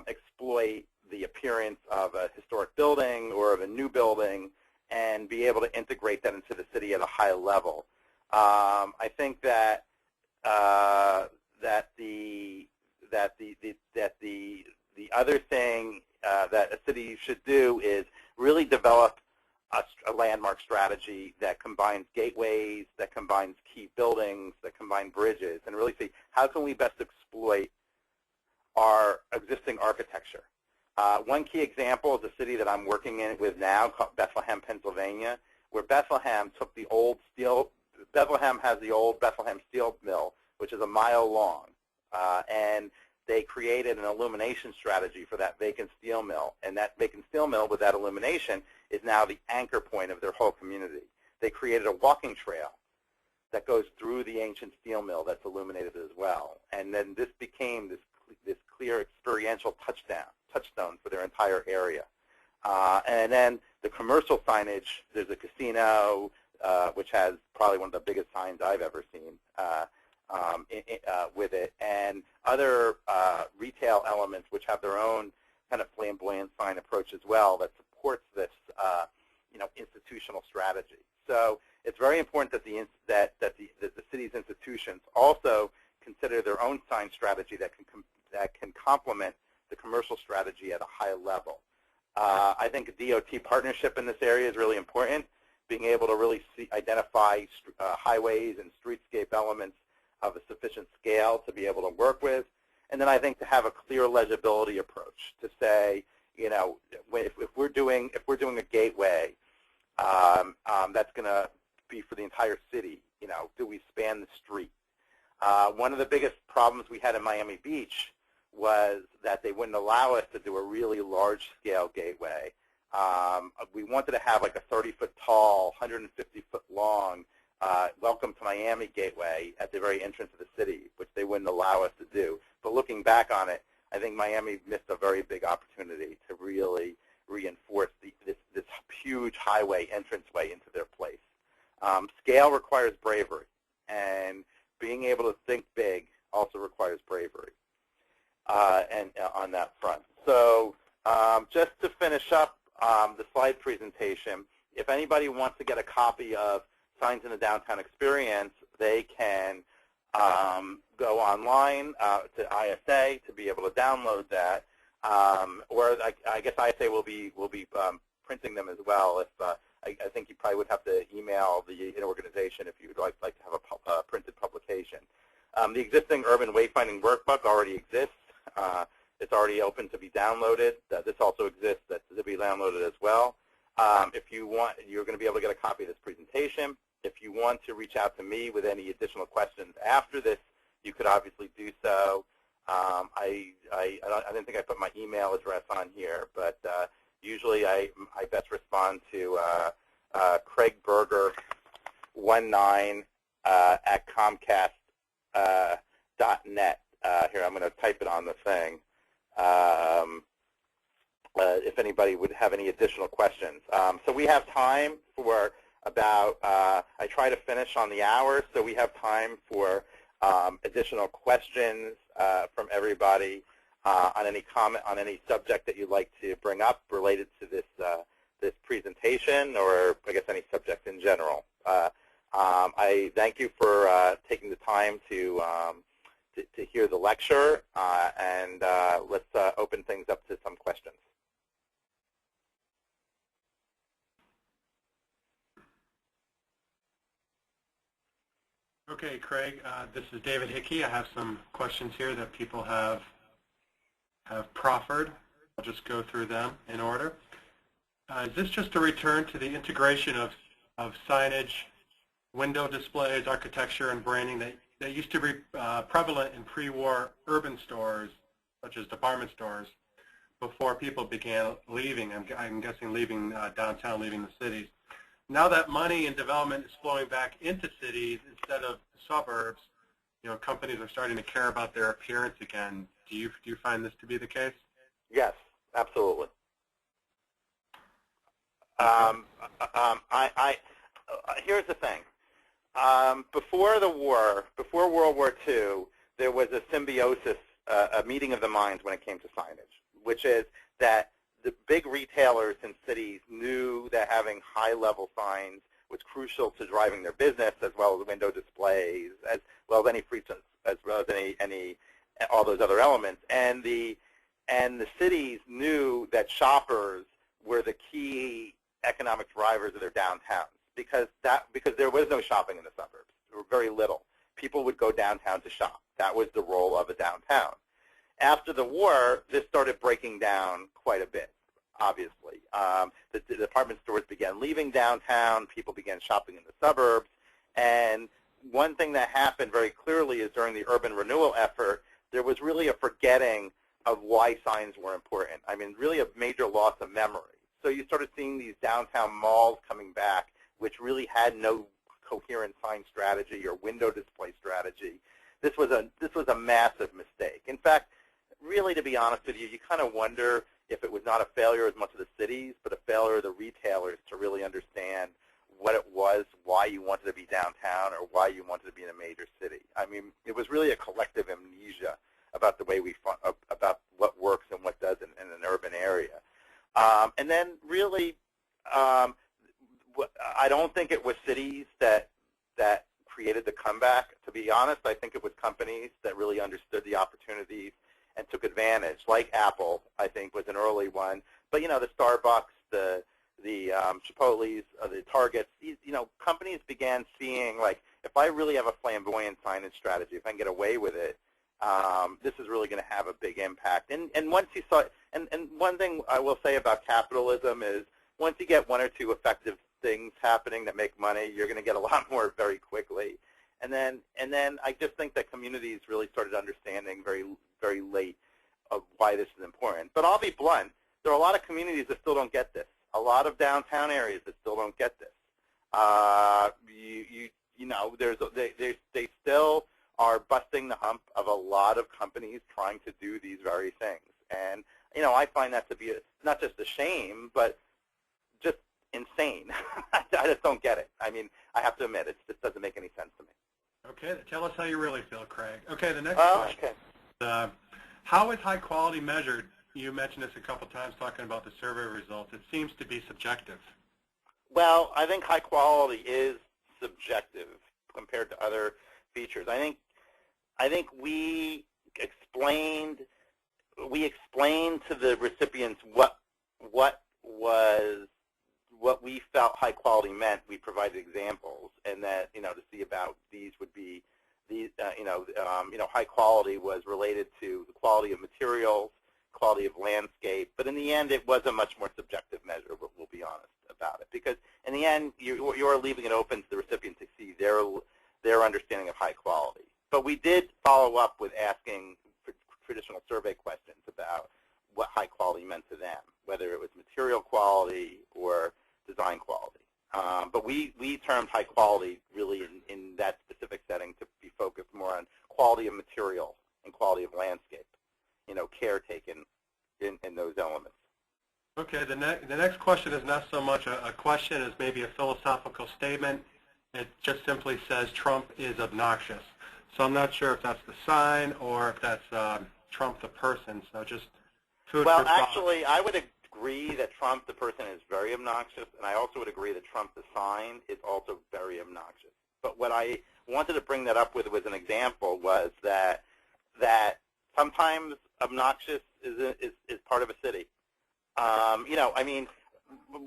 exploit the appearance of a historic building or of a new building and be able to integrate that into the city at a high level. I think that the other thing that a city should do is really develop a landmark strategy that combines gateways, that combines key buildings, that combine bridges, and really see how can we best exploit our existing architecture. One key example is a city that I'm working with now called Bethlehem, Pennsylvania, where Bethlehem took the old steel. Bethlehem has the old Bethlehem steel mill, which is a mile long, and they created an illumination strategy for that vacant steel mill. And that vacant steel mill with that illumination is now the anchor point of their whole community. They created a walking trail that goes through the ancient steel mill that's illuminated as well. And then this became this clear experiential touchstone for their entire area. And then the commercial signage, there's a casino, which has probably one of the biggest signs I've ever seen with it, and other retail elements which have their own kind of flamboyant sign approach as well that supports this institutional strategy. So it's very important that the city's institutions also consider their own sign strategy that can complement the commercial strategy at a high level. I think a DOT partnership in this area is really important, being able to really identify highways and streetscape elements of a sufficient scale to be able to work with. And then I think to have a clear legibility approach to say, if we're doing a gateway, that's going to be for the entire city. You know, do we span the street? One of the biggest problems we had in Miami Beach was that they wouldn't allow us to do a really large-scale gateway. We wanted to have like a 30-foot tall, 150-foot long Welcome to Miami gateway at the very entrance of the city, which they wouldn't allow us to do. But looking back on it, I think Miami missed a very big opportunity to really reinforce this huge highway entranceway into their place. Scale requires bravery, and being able to think big also requires bravery and on that front. So just to finish up the slide presentation, if anybody wants to get a copy of Signs in the Downtown Experience, they can go online to ISA to be able to download that, or I guess ISA will be printing them as well. If I think you probably would have to email the organization if you would like to have a printed publication. The existing Urban Wayfinding Workbook already exists. It's already open to be downloaded. This also exists to be downloaded as well. If you want, you're going to be able to get a copy of this presentation. If you want to reach out to me with any additional questions after this, you could obviously do so. I didn't think I put my email address on here, but usually I best respond to Craig Berger 19 at Comcast.net. Here, I'm going to type it on the thing. If anybody would have any additional questions. So we have time for about, I try to finish on the hour, so we have time for additional questions from everybody on any comment, on any subject that you'd like to bring up related to this this presentation, or I guess any subject in general. I thank you for taking the time to hear the lecture, and let's open things up to some questions. Okay, Craig, this is David Hickey. I have some questions here that people have proffered. I'll just go through them in order. Is this just a return to the integration of signage, window displays, architecture, and branding that used to be prevalent in pre-war urban stores, such as department stores, before people began leaving, I'm guessing leaving downtown, leaving the cities? Now that money and development is flowing back into cities instead of suburbs, you know, companies are starting to care about their appearance again. Do you find this to be the case? Yes, absolutely. Here's the thing. Before the war, before World War II, there was a symbiosis, a meeting of the minds when it came to signage, which is that the big retailers in cities knew that having high-level signs was crucial to driving their business, as well as window displays, as well as any free, as well as any all those other elements. And the cities knew that shoppers were the key economic drivers of their downtowns, because there was no shopping in the suburbs. There were very little. People would go downtown to shop. That was the role of a downtown. After the war, this started breaking down quite a bit, obviously. The department stores began leaving downtown. People began shopping in the suburbs. And one thing that happened very clearly is during the urban renewal effort, there was really a forgetting of why signs were important. I mean, really a major loss of memory. So you started seeing these downtown malls coming back, which really had no coherent sign strategy or window display strategy. This was a massive mistake. In fact, really, to be honest with you, you kind of wonder if it was not a failure as much of the cities, but a failure of the retailers to really understand what it was, why you wanted to be downtown, or why you wanted to be in a major city. I mean, it was really a collective amnesia about the way about what works and what doesn't in an urban area. And then really, I don't think it was cities that created the comeback. To be honest, I think it was companies that really understood the opportunities and took advantage, like Apple, I think, was an early one. But, you know, the Starbucks, the Chipotle's, the Targets, you know, companies began seeing, like, if I really have a flamboyant signage strategy, if I can get away with it, this is really going to have a big impact. And once you saw, and one thing I will say about capitalism is once you get one or two effective things happening that make money, you're going to get a lot more very quickly. And then I just think that communities really started understanding very, very late of why this is important. But I'll be blunt. There are a lot of communities that still don't get this. A lot of downtown areas that still don't get this. You know, they still are busting the hump of a lot of companies trying to do these very things. And, you know, I find that to be not just a shame, but just insane. I just don't get it. I mean, I have to admit, it just doesn't make any sense to me. Okay, tell us how you really feel, Craig. Okay, the next question. Okay. How is high quality measured? You mentioned this a couple times talking about the survey results. It seems to be subjective. Well, I think high quality is subjective compared to other features. I think we explained to the recipients what we felt high quality meant. We provided examples, and that, you know, to see about these would be these, high quality was related to the quality of materials, quality of landscape, but in the end it was a much more subjective measure, we'll be honest about it, because in the end you are leaving it open to the recipient to see their understanding of high quality. But we did follow up with asking traditional survey questions about what high quality meant to them, whether it was material quality or design quality. But we termed high quality really in that specific setting to be focused more on quality of material and quality of landscape, you know, care taken in those elements. Okay, the next question is not so much a question as maybe a philosophical statement. It just simply says Trump is obnoxious. So I'm not sure if that's the sign or if that's Trump the person. So just food for thought. Well, actually, I would agree that Trump the person is very obnoxious, and I also would agree that Trump the sign is also very obnoxious. But what I wanted to bring that up with was an example was that sometimes obnoxious is part of a city. You know, I mean,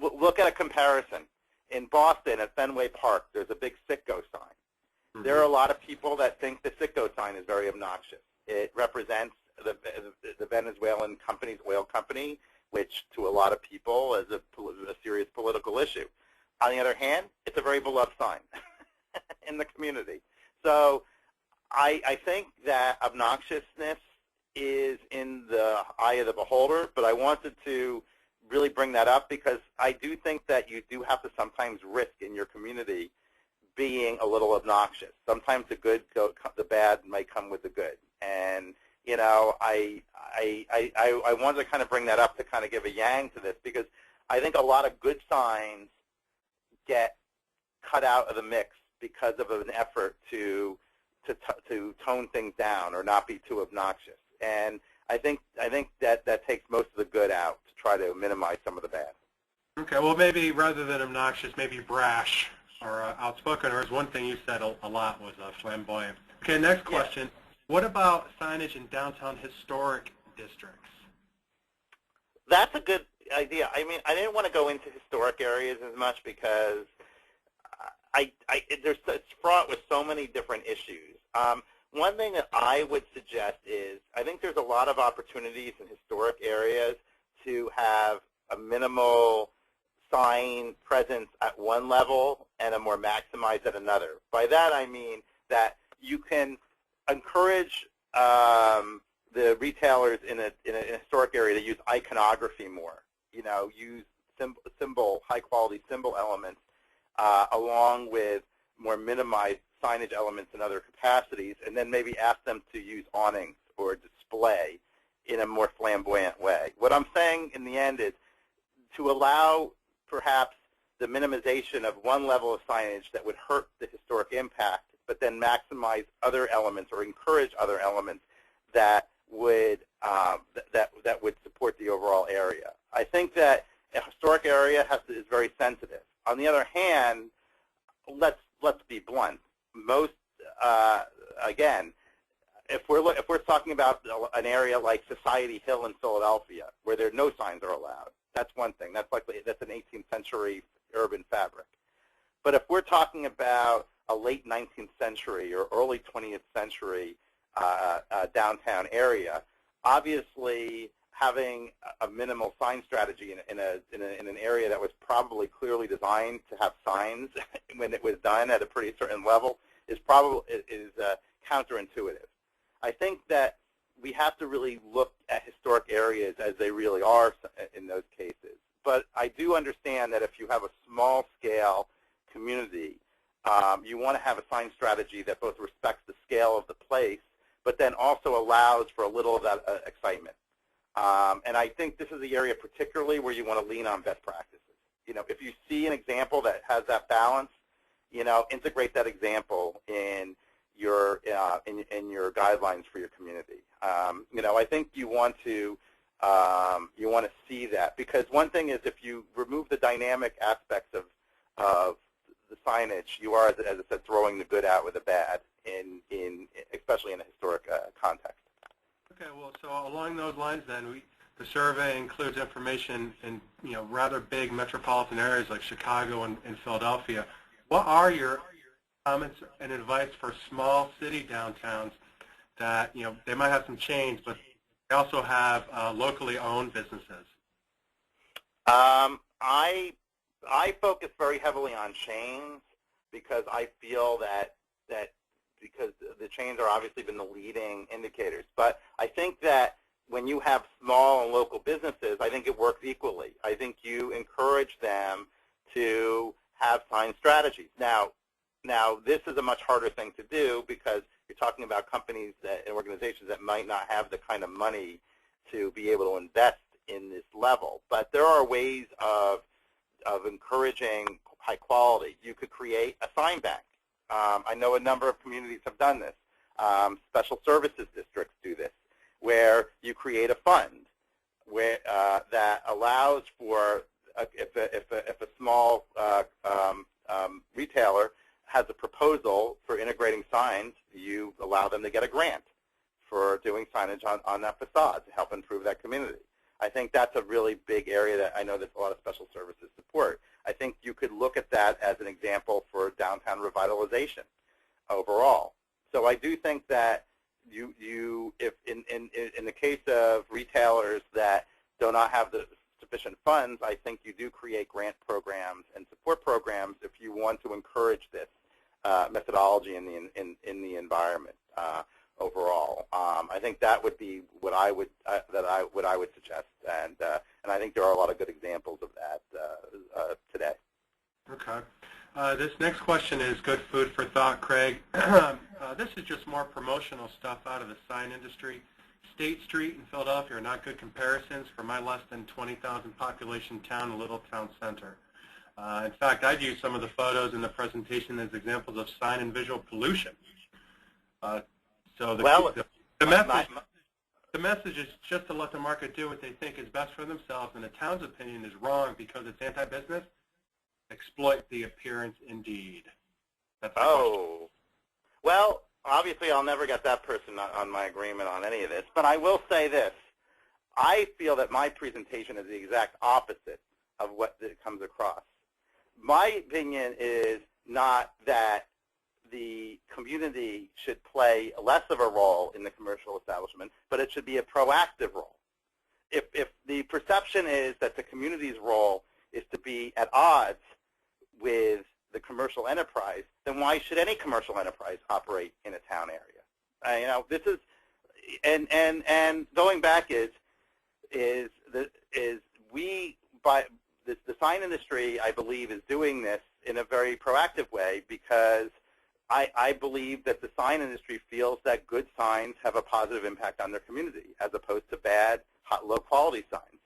look at a comparison. In Boston, at Fenway Park, there's a big Citgo sign. Mm-hmm. There are a lot of people that think the Citgo sign is very obnoxious. It represents the Venezuelan company's oil company, which to a lot of people is a serious political issue. On the other hand, it's a very beloved sign in the community. So I think that obnoxiousness is in the eye of the beholder, but I wanted to really bring that up because I do think that you do have to sometimes risk in your community being a little obnoxious. Sometimes the bad might come with the good. And, you know, I wanted to kind of bring that up to kind of give a yang to this because I think a lot of good signs get cut out of the mix because of an effort to tone things down or not be too obnoxious. And I think that takes most of the good out to try to minimize some of the bad. Okay, well maybe rather than obnoxious, maybe brash or outspoken, or as one thing you said a lot was flamboyant. Okay, next question. Yeah. What about signage in downtown historic districts? That's a good idea. I mean, I didn't want to go into historic areas as much because it's fraught with so many different issues. One thing that I would suggest is I think there's a lot of opportunities in historic areas to have a minimal sign presence at one level and a more maximized at another. By that I mean that you can encourage the retailers in a historic area to use iconography more. You know, use high-quality symbol elements along with more minimized signage elements in other capacities, and then maybe ask them to use awnings or display in a more flamboyant way. What I'm saying in the end is to allow perhaps the minimization of one level of signage that would hurt the historic impact, but then maximize other elements or encourage other elements that would that would support the overall area. I think that a historic area is very sensitive. On the other hand, let's be blunt. Most again, if we're talking about an area like Society Hill in Philadelphia, where no signs are allowed, that's one thing. That's an 18th century urban fabric. But if we're talking about a late 19th century or early 20th century downtown area, obviously having a minimal sign strategy in an area that was probably clearly designed to have signs when it was done at a pretty certain level is counterintuitive. I think that we have to really look at historic areas as they really are in those cases. But I do understand that if you have a small-scale community, you want to have a sign strategy that both respects the scale of the place, but then also allows for a little of that excitement. And I think this is the area particularly where you want to lean on best practices. If you see an example that has that balance, integrate that example in your guidelines for your community. I think you want to see that, because one thing is, if you remove the dynamic aspects of the signage, you are, as I said, throwing the good out with the bad, especially in a historic context. Okay, well, so along those lines then, the survey includes information in rather big metropolitan areas like Chicago and Philadelphia. What are your comments and advice for small city downtowns that they might have some chains, but they also have locally owned businesses? I focus very heavily on chains because I feel that because the chains are obviously been the leading indicators. But I think that when you have small and local businesses, I think it works equally. I think you encourage them to have sign strategies. Now this is a much harder thing to do because you're talking about companies and organizations that might not have the kind of money to be able to invest in this level. But there are ways of encouraging high quality. You could create a sign bank. I know a number of communities have done this. Special services districts do this, where you create a fund where that allows for if a small retailer has a proposal for integrating signs, you allow them to get a grant for doing signage on that facade to help improve that community. I think that's a really big area that I know that a lot of special services support. I think you could look at that as an example for downtown revitalization overall. So I do think that if in the case of retailers that do not have the sufficient funds, I think you do create grant programs and support programs if you want to encourage this methodology in the environment overall. I think that would be what I would suggest, and I think there are a lot of good examples of that today. Okay. This next question is good food for thought, Craig. This is just more promotional stuff out of the sign industry. State Street in Philadelphia are not good comparisons for my less than 20,000 population town and little town center. In fact, I'd use some of the photos in the presentation as examples of sign and visual pollution. So the message is just to let the market do what they think is best for themselves, and the town's opinion is wrong because it's anti-business. Exploit the appearance indeed. That's the question. Well, obviously I'll never get that person on my agreement on any of this, but I will say this. I feel that my presentation is the exact opposite of what comes across. My opinion is not that the community should play less of a role in the commercial establishment, but it should be a proactive role. If the perception is that the community's role is to be at odds with the commercial enterprise, then why should any commercial enterprise operate in a town area? This is, and going back the sign industry, I believe, is doing this in a very proactive way because I believe that the sign industry feels that good signs have a positive impact on their community as opposed to bad, low-quality signs.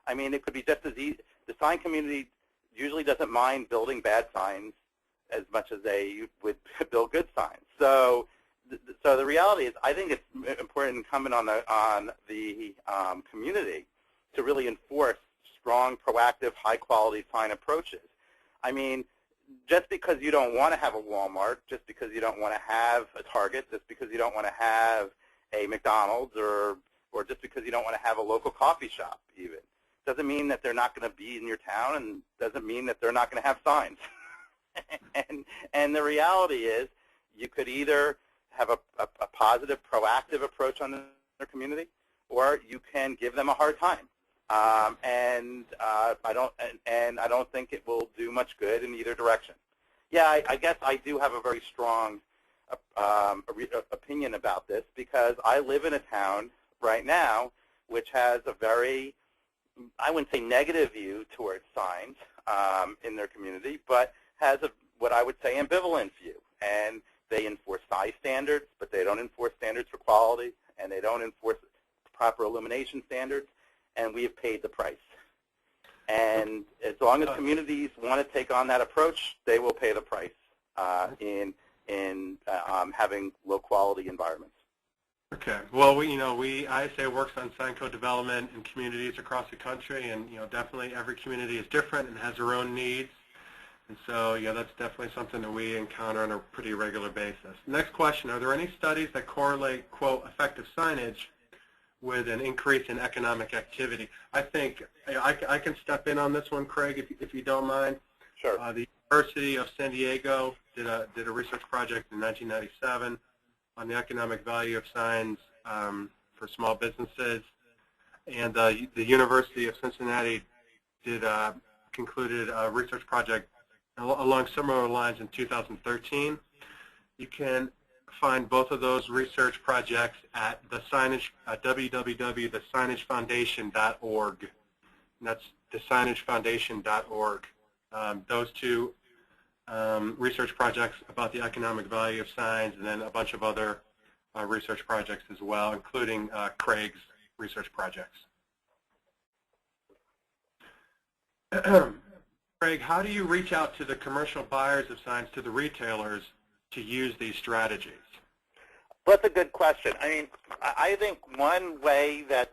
I mean, it could be just as easy. The sign community usually doesn't mind building bad signs as much as they would build good signs. So the reality is, I think it's important incumbent on the community to really enforce strong, proactive, high-quality sign approaches. I mean, just because you don't want to have a Walmart, just because you don't want to have a Target, just because you don't want to have a McDonald's, or just because you don't want to have a local coffee shop even, doesn't mean that they're not going to be in your town, and doesn't mean that they're not going to have signs. and the reality is, you could either have a positive, proactive approach on their community, or you can give them a hard time. I don't think it will do much good in either direction. Yeah, I guess I do have a very strong opinion about this because I live in a town right now which has a very, I wouldn't say negative view towards signs in their community, but has what I would say ambivalent view. And they enforce size standards, but they don't enforce standards for quality, and they don't enforce proper illumination standards, and we have paid the price. And as long as communities want to take on that approach, they will pay the price in having low-quality environments. Okay. Well, ISA works on sign code development in communities across the country, and definitely every community is different and has their own needs. And so, that's definitely something that we encounter on a pretty regular basis. Next question: are there any studies that correlate, quote, effective signage with an increase in economic activity? I think I can step in on this one, Craig, if you don't mind. Sure. The University of San Diego did a research project in 1997 on the economic value of signs for small businesses, and the University of Cincinnati concluded a research project along similar lines in 2013. You can find both of those research projects at the signage www.thesignagfoundation.org. And that's thesignagfoundation.org. Those two research projects about the economic value of signs, and then a bunch of other research projects as well, including Craig's research projects. Craig, how do you reach out to the commercial buyers of signs, to the retailers, to use these strategies? Well, that's a good question. I mean, I think one way that's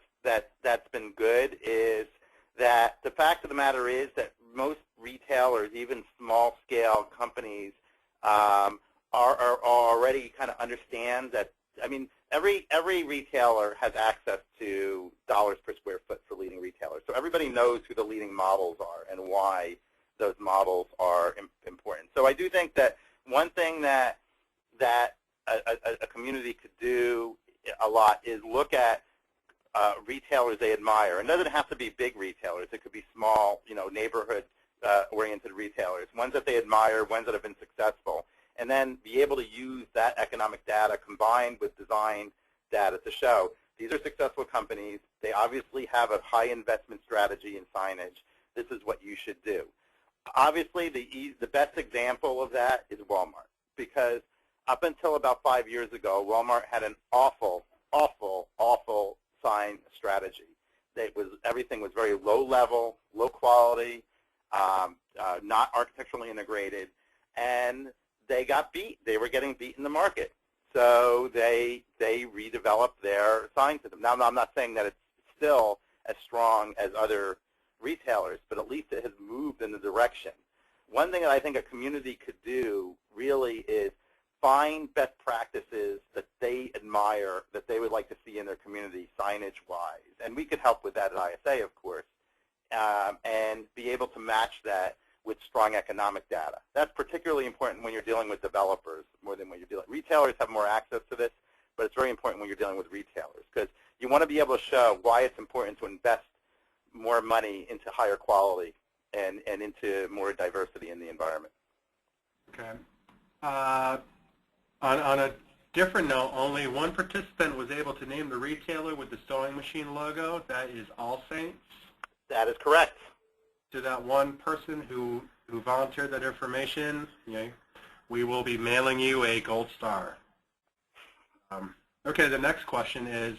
been good is that the fact of the matter is that most retailers, even small-scale companies, are already kind of understand that. I mean, every retailer has access to dollars per square foot for leading retailers, so everybody knows who the leading models are and why those models are important. So I do think that one thing that a community could do a lot is look at retailers they admire. And it doesn't have to be big retailers. It could be small, neighborhood-oriented retailers, ones that they admire, ones that have been successful, and then be able to use that economic data combined with design data to show these are successful companies. They obviously have a high investment strategy in signage. This is what you should do. Obviously, the best example of that is Walmart, because up until about 5 years ago, Walmart had an awful sign strategy. Everything was very low level, low quality, not architecturally integrated, and they got beat. They were getting beat in the market. So they redeveloped their sign system. Now, I'm not saying that it's still as strong as other retailers, but at least it has moved in the direction. One thing that I think a community could do really is find best practices that they admire, that they would like to see in their community signage-wise. And we could help with that at ISA, of course, and be able to match that with strong economic data. That's particularly important when you're dealing with developers more than when you're dealing. Retailers have more access to this, but it's very important when you're dealing with retailers, because you want to be able to show why it's important to invest more money into higher quality and into more diversity in the environment. Okay. On a different note, only one participant was able to name the retailer with the sewing machine logo. That is All Saints. That is correct. To that one person who volunteered that information, we will be mailing you a gold star. Okay, the next question is,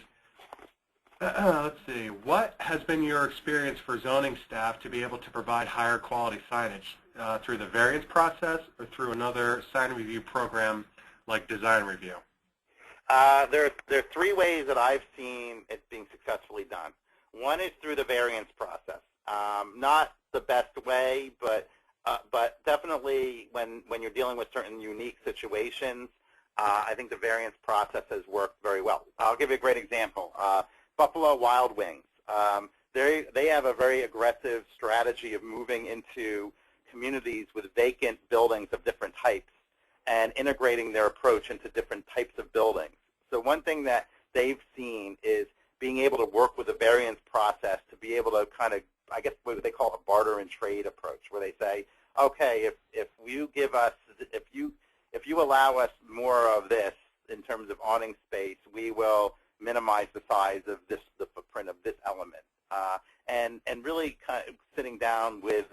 let's see, what has been your experience for zoning staff to be able to provide higher quality signage through the variance process or through another sign review program like design review? There are three ways that I've seen it being successfully done. One is through the variance process. Not the best way, but definitely when you're dealing with certain unique situations, I think the variance process has worked very well. I'll give you a great example. Buffalo Wild Wings. They have a very aggressive strategy of moving into communities with vacant buildings of different types and integrating their approach into different types of buildings. So one thing that they've seen is being able to work with the variance process to be able to kind of, I guess what they call a barter and trade approach, where they say, okay, if you give us, if you allow us more of this in terms of awning space, we will minimize the size of the footprint of this element, and really kind of sitting down with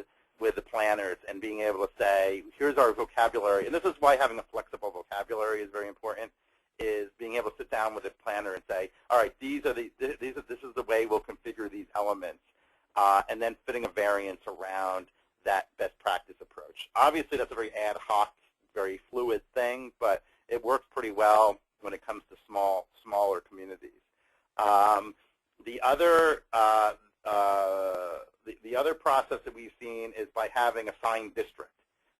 the planners and being able to say, here's our vocabulary, and this is why having a flexible vocabulary is very important, is being able to sit down with a planner and say, all right, this is the way we'll configure these elements, and then fitting a variance around that best practice approach. Obviously, that's a very ad hoc, very fluid thing, but it works pretty well when it comes to smaller communities. The other process that we've seen is by having a signed district,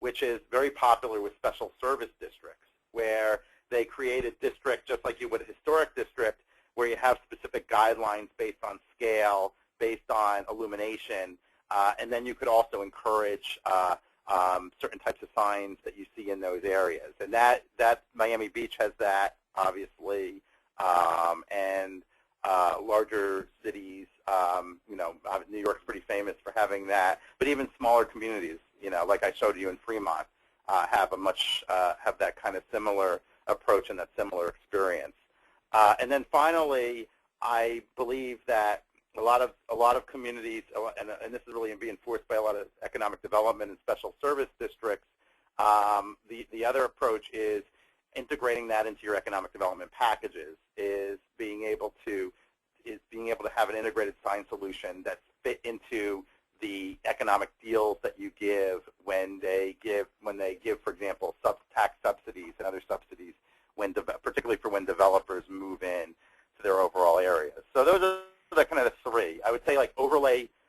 which is very popular with special service districts, where they create a district just like you would a historic district, where you have specific guidelines based on scale, based on illumination, and then you could also encourage certain types of signs that you see in those areas. And that Miami Beach has that, obviously, and larger cities, New York's pretty famous for having that, but even smaller communities, like I showed you in Fremont, have that kind of similar approach and that similar experience. And then finally, I believe that a lot of communities, and this is really being enforced by a lot of economic development and special service districts, the other approach is integrating that into your economic development packages, is being able to have an integrated sign solution that's fit into the economic deals that you give when they give, for example, tax subsidies and other subsidies, particularly for when developers move in to their overall areas. So those are the kind of the three. I would say, like,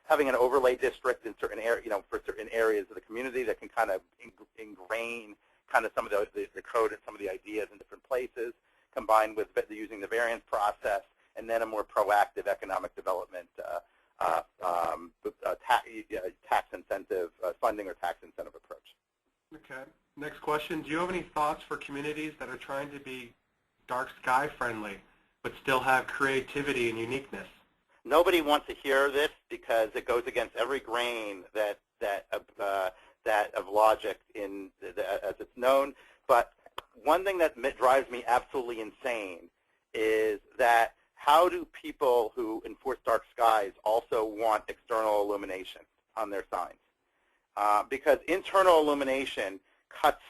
having an overlay district in certain for certain areas of the community that can kind of ingrain kind of some of the code and some of the ideas in different places, combined with using the variance process, and then a more proactive economic development tax incentive funding or tax incentive approach. Okay. Next question. Do you have any thoughts for communities that are trying to be dark sky friendly but still have creativity and uniqueness? Nobody wants to hear this because it goes against every grain of logic as it's known. But one thing that drives me absolutely insane is that how do people who enforce dark skies also want external illumination on their signs? Because internal illumination cuts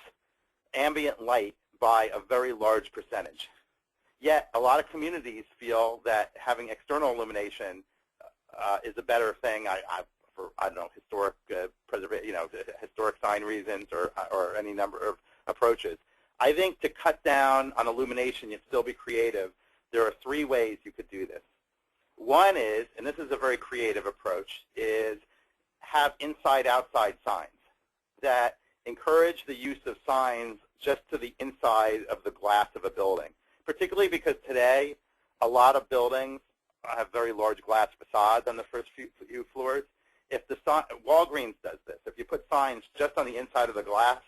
ambient light by a very large percentage. Yet a lot of communities feel that having external illumination is a better thing. For I don't know, historic historic sign reasons or any number of approaches. I think to cut down on illumination yet still be creative, there are three ways you could do this. One is, and this is a very creative approach, is have inside-outside signs that encourage the use of signs just to the inside of the glass of a building, particularly because today a lot of buildings have very large glass facades on the first few floors. If Walgreens does this, if you put signs just on the inside of the glass,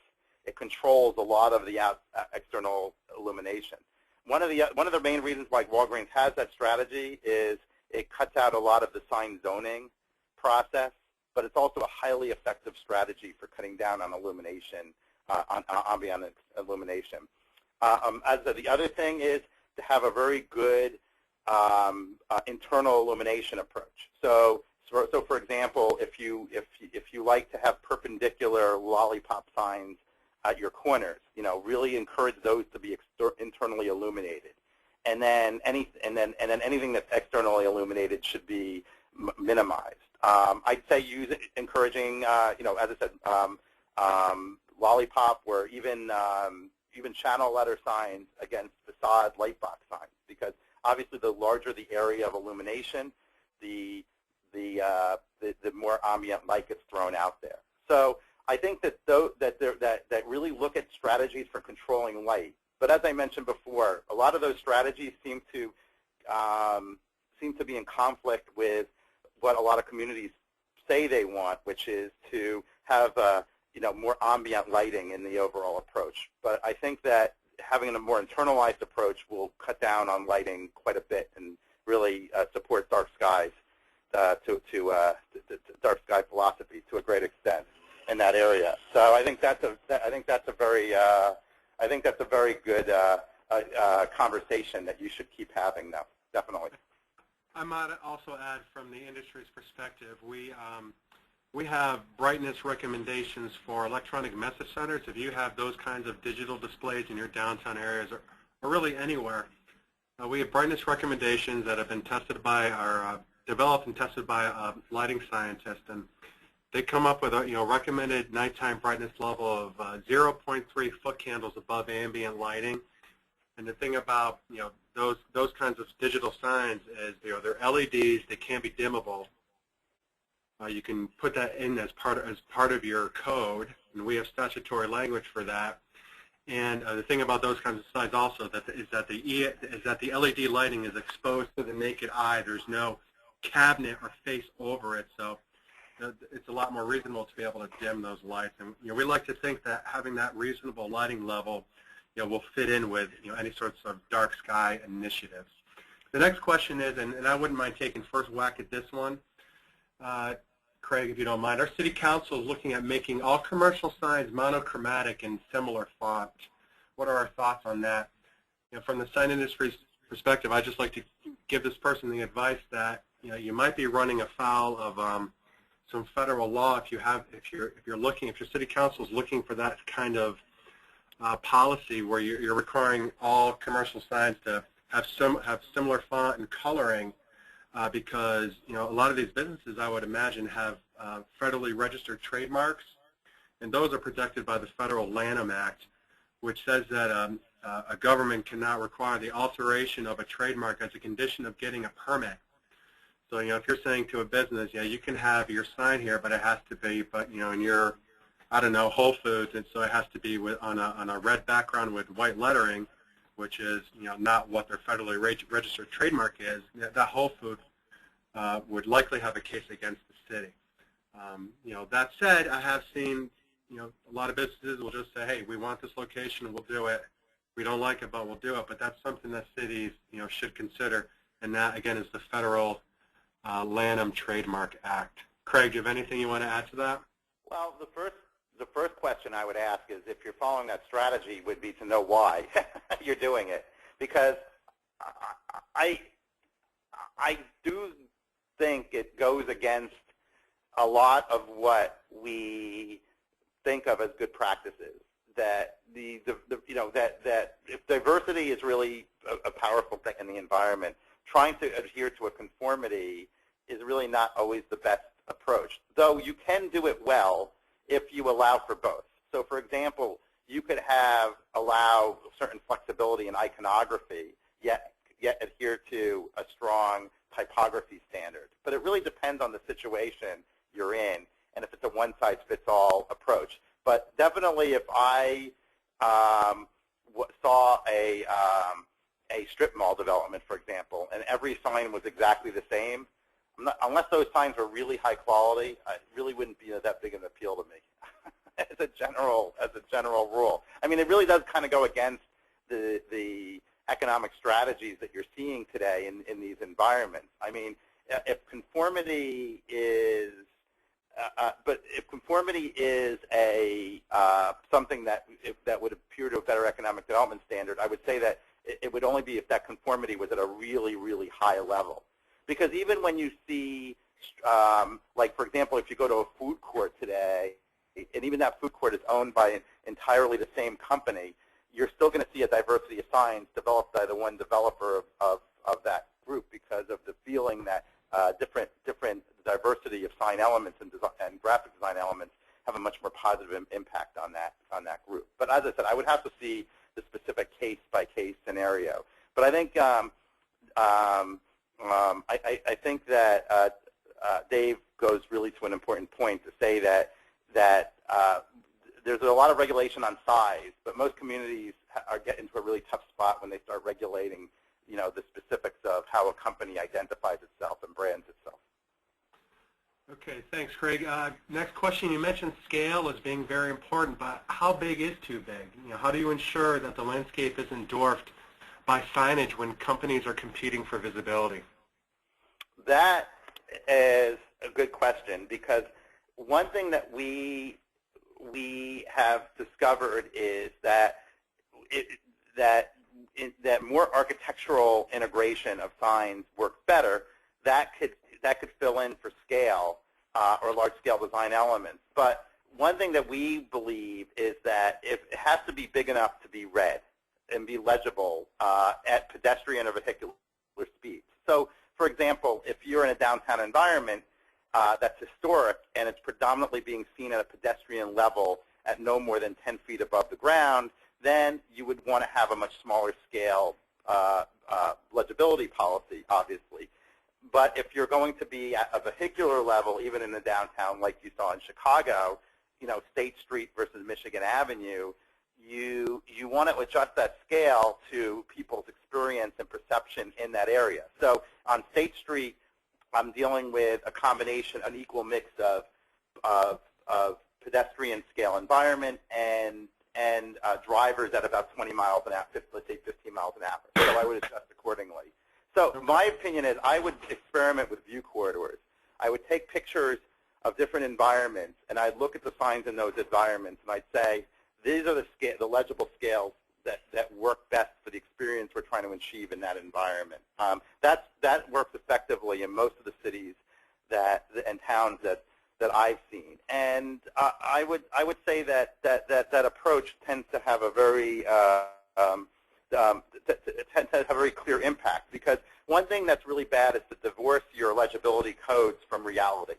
it controls a lot of the external illumination. One of the main reasons why Walgreens has that strategy is it cuts out a lot of the sign zoning process, but it's also a highly effective strategy for cutting down on illumination, on ambient illumination. The other thing is to have a very good internal illumination approach. So for example, if you like to have perpendicular lollipop signs at your corners, really encourage those to be internally illuminated, and then anything that's externally illuminated should be minimized. I'd say encouraging, as I said, lollipop or even channel letter signs against facade light box signs, because obviously the larger the area of illumination, the more ambient light gets thrown out there. So I think that really look at strategies for controlling light. But as I mentioned before, a lot of those strategies seem to be in conflict with what a lot of communities say they want, which is to have more ambient lighting in the overall approach. But I think that having a more internalized approach will cut down on lighting quite a bit and really support dark skies to dark sky philosophy to a great extent in that area. So I think that's a very good conversation that you should keep having now. Definitely. I might also add, from the industry's perspective, we have brightness recommendations for electronic message centers. If you have those kinds of digital displays in your downtown areas or really anywhere, we have brightness recommendations that have been tested by our developed and tested by a lighting scientist, and they come up with a recommended nighttime brightness level of 0.3 foot candles above ambient lighting. And the thing about those kinds of digital signs is they're LEDs. They can be dimmable. You can put that in as part of your code, and we have statutory language for that. And the thing about those kinds of signs also is that the LED lighting is exposed to the naked eye. There's no cabinet or face over it, so it's a lot more reasonable to be able to dim those lights. And we like to think that having that reasonable lighting level will fit in with any sorts of dark sky initiatives. The next question is, and I wouldn't mind taking first whack at this one, Craig, if you don't mind. Our city council is looking at making all commercial signs monochromatic and similar font. What are our thoughts on that? From the sign industry's perspective, I'd just like to give this person the advice that you might be running afoul of some federal law if your city council is looking for that kind of policy where you're requiring all commercial signs to have similar font and coloring, because a lot of these businesses, I would imagine, have federally registered trademarks, and those are protected by the Federal Lanham Act, which says that a government cannot require the alteration of a trademark as a condition of getting a permit. So if you're saying to a business, you can have your sign here, but it has to be, in your, I don't know, Whole Foods, and so it has to be on a red background with white lettering, which is not what their federally registered trademark is. That Whole Food would likely have a case against the city. That said, I have seen a lot of businesses will just say, hey, we want this location, we'll do it. We don't like it, but we'll do it. But that's something that cities should consider, and that again is the Federal Lanham Trademark Act. Craig, do you have anything you want to add to that? Well, the first question I would ask is, if you're following that strategy, would be to know why you're doing it, because I do think it goes against a lot of what we think of as good practices. That that if diversity is really a powerful thing in the environment, trying to adhere to a conformity is really not always the best approach. Though you can do it well if you allow for both. So, for example, you could allow certain flexibility in iconography, yet adhere to a strong typography standard. But it really depends on the situation you're in, and if it's a one-size-fits-all approach. But definitely, if I saw a strip mall development, for example, and every sign was exactly the same, unless those signs were really high quality, it really wouldn't be that big of an appeal to me as a general rule. I mean, it really does kind of go against the economic strategies that you're seeing today in these environments. I mean, if conformity is a something that would appear to a better economic development standard, I would say that it would only be if that conformity was at a really, really high level. Because even when you see, like, for example, if you go to a food court today, and even that food court is owned by entirely the same company, you're still going to see a diversity of signs developed by the one developer of that group, because of the feeling that different diversity of sign elements and graphic design elements have a much more positive impact on that group. But as I said, I would have to see the specific case-by-case scenario. But I think I think that Dave goes really to an important point to say that there's a lot of regulation on size, but most communities get into a really tough spot when they start regulating, the specifics of how a company identifies itself and brands itself. Okay, thanks, Craig. Next question, you mentioned scale as being very important, but how big is too big? How do you ensure that the landscape isn't dwarfed by signage when companies are competing for visibility? that is a good question, because one thing that we have discovered is that that more architectural integration of signs works better. That could fill in for scale or large-scale design elements. But one thing that we believe is that if it has to be big enough to be read and be legible at pedestrian or vehicular speeds. So, for example, if you're in a downtown environment that's historic and it's predominantly being seen at a pedestrian level at no more than 10 feet above the ground, then you would want to have a much smaller scale legibility policy, obviously. But if you're going to be at a vehicular level, even in the downtown, like you saw in Chicago, State Street versus Michigan Avenue, you want to adjust that scale to people's experience and perception in that area. So on State Street, I'm dealing with a combination, an equal mix of pedestrian scale environment and drivers at about 20 miles an hour, let's say 15 miles an hour. So I would adjust accordingly. So my opinion is I would experiment with view corridors. I would take pictures of different environments, and I'd look at the signs in those environments, and I'd say, these are the legible scales that work best for the experience we're trying to achieve in that environment. That works effectively in most of the cities and towns that I've seen. And I would say that approach tends to have a very clear impact, because one thing that's really bad is to divorce your legibility codes from reality.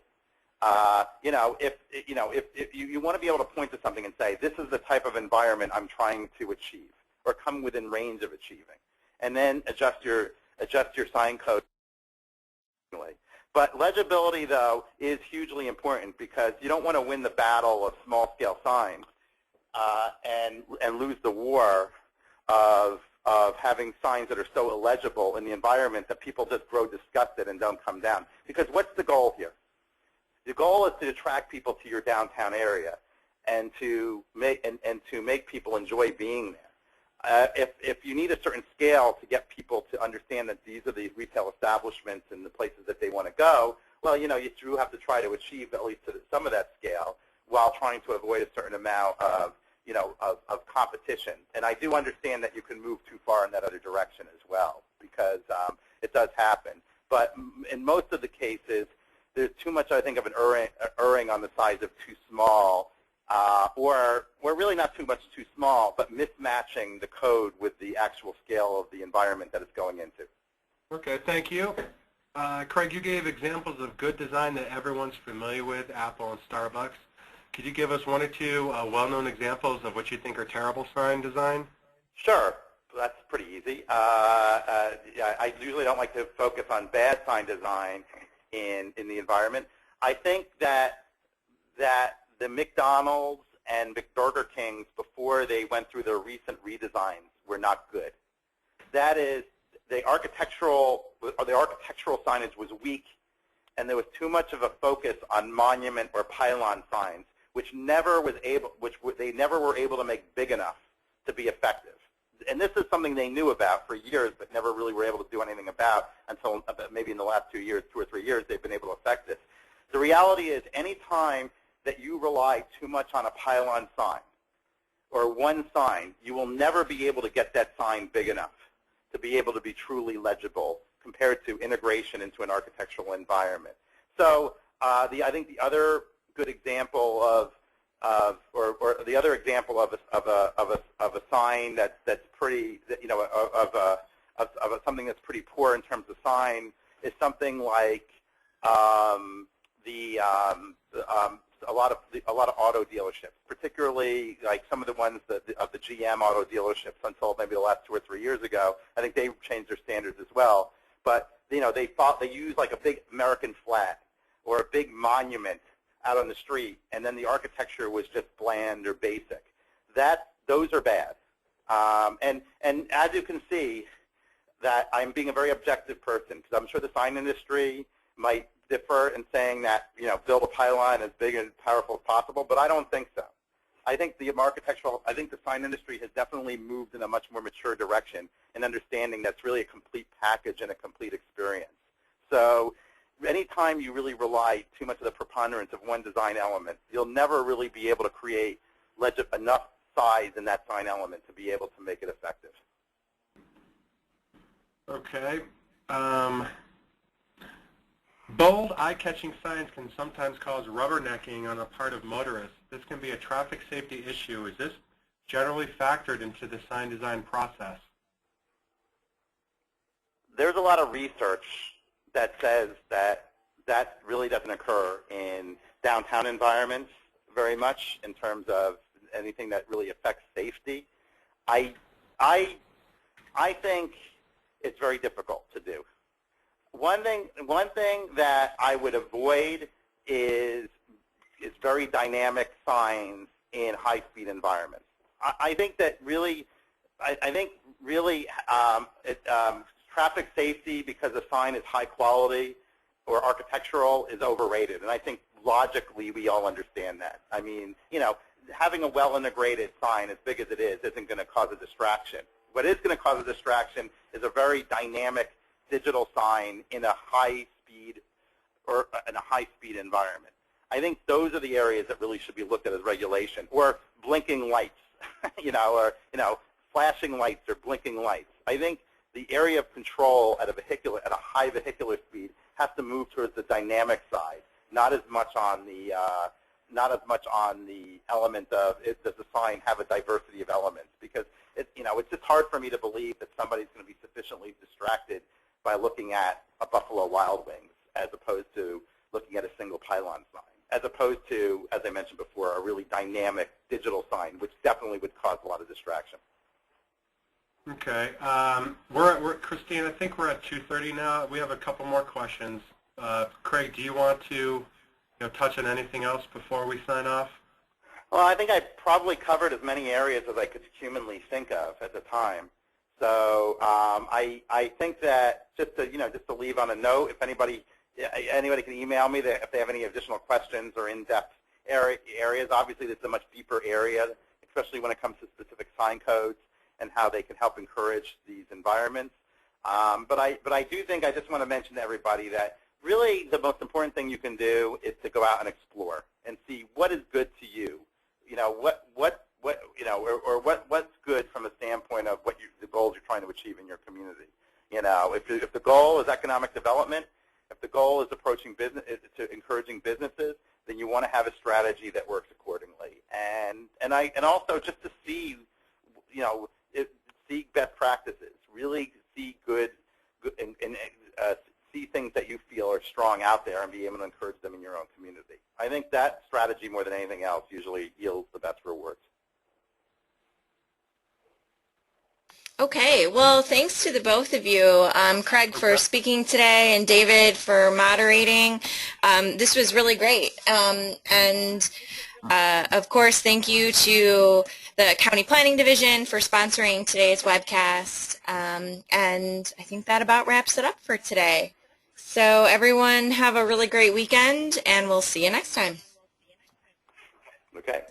If you want to be able to point to something and say, this is the type of environment I'm trying to achieve, or come within range of achieving, and then adjust your sign code. But legibility, though, is hugely important, because you don't want to win the battle of small-scale signs and lose the war of having signs that are so illegible in the environment that people just grow disgusted and don't come down. Because what's the goal here? The goal is to attract people to your downtown area and to make people enjoy being there. If you need a certain scale to get people to understand that these are the retail establishments and the places that they want to go, well, you do have to try to achieve at least some of that scale while trying to avoid a certain amount of competition. And I do understand that you can move too far in that other direction as well, because it does happen. But in most of the cases, there's too much, I think, of an erring on the size of too small, or really not too much too small, but mismatching the code with the actual scale of the environment that it's going into. Okay, thank you. Craig, you gave examples of good design that everyone's familiar with, Apple and Starbucks. Could you give us one or two well-known examples of what you think are terrible sign design? Sure. That's pretty easy. I usually don't like to focus on bad sign design in the environment. I think that the McDonald's and Burger Kings, before they went through their recent redesigns, were not good. That is, the architectural signage was weak, and there was too much of a focus on monument or pylon signs, which they never were able to make big enough to be effective. And this is something they knew about for years, but never really were able to do anything about until maybe in the last 2 or 3 years, they've been able to affect this. The reality is, any time that you rely too much on a pylon sign or one sign, you will never be able to get that sign big enough to be able to be truly legible compared to integration into an architectural environment. So I think the other good example of the other example of a sign that's pretty, of something that's pretty poor in terms of sign is something like a lot of auto dealerships, particularly like some of the ones of the GM auto dealerships until maybe the last 2 or 3 years ago. I think they changed their standards as well. But they use like a big American flag or a big monument out on the street, and then the architecture was just bland or basic. Those are bad. And as you can see, that I'm being a very objective person, because I'm sure the sign industry might differ in saying that build a pylon as big and powerful as possible, but I don't think so. I think the sign industry has definitely moved in a much more mature direction in understanding that's really a complete package and a complete experience. So anytime you really rely too much of the preponderance of one design element, you'll never really be able to create enough size in that sign element to be able to make it effective. Okay. Bold, eye-catching signs can sometimes cause rubbernecking on the part of motorists. This can be a traffic safety issue. Is this generally factored into the sign design process? There's a lot of research that says that that really doesn't occur in downtown environments very much in terms of anything that really affects safety. I think it's very difficult to do. One thing that I would avoid is very dynamic signs in high-speed environments. I think that really, traffic safety because the sign is high quality or architectural is overrated, and I think logically we all understand that. I mean, having a well-integrated sign as big as it is isn't going to cause a distraction. What is going to cause a distraction is a very dynamic digital sign in a high-speed environment. I think those are the areas that really should be looked at as regulation, or blinking lights, or flashing lights or blinking lights. I think the area of control at a high vehicular speed has to move towards the dynamic side, not as much on the element of does the sign have a diversity of elements, because it's just hard for me to believe that somebody's going to be sufficiently distracted by looking at a Buffalo Wild Wings as opposed to looking at a single pylon sign, as opposed to, as I mentioned before, a really dynamic digital sign, which definitely would cause a lot of distraction. Okay. Christine, I think we're at 2:30 now. We have a couple more questions. Craig, do you want to touch on anything else before we sign off? Well, I think I probably covered as many areas as I could humanly think of at the time. So I think that just to leave on a note, if anybody can email me if they have any additional questions or in-depth areas. Obviously, this is a much deeper area, especially when it comes to specific sign codes and how they can help encourage these environments. But I do think I just want to mention to everybody that really the most important thing you can do is to go out and explore and see what is good to you. What's good from a standpoint of the goals you're trying to achieve in your community. If the goal is economic development, if the goal is encouraging businesses, then you want to have a strategy that works accordingly. And also just to see see best practices, really see see things that you feel are strong out there and be able to encourage them in your own community. I think that strategy, more than anything else, usually yields the best rewards. Okay, well, thanks to the both of you, Craig for speaking today and David for moderating. This was really great. Of course, thank you to the County Planning Division for sponsoring today's webcast. And I think that about wraps it up for today. So everyone have a really great weekend, and we'll see you next time. Okay.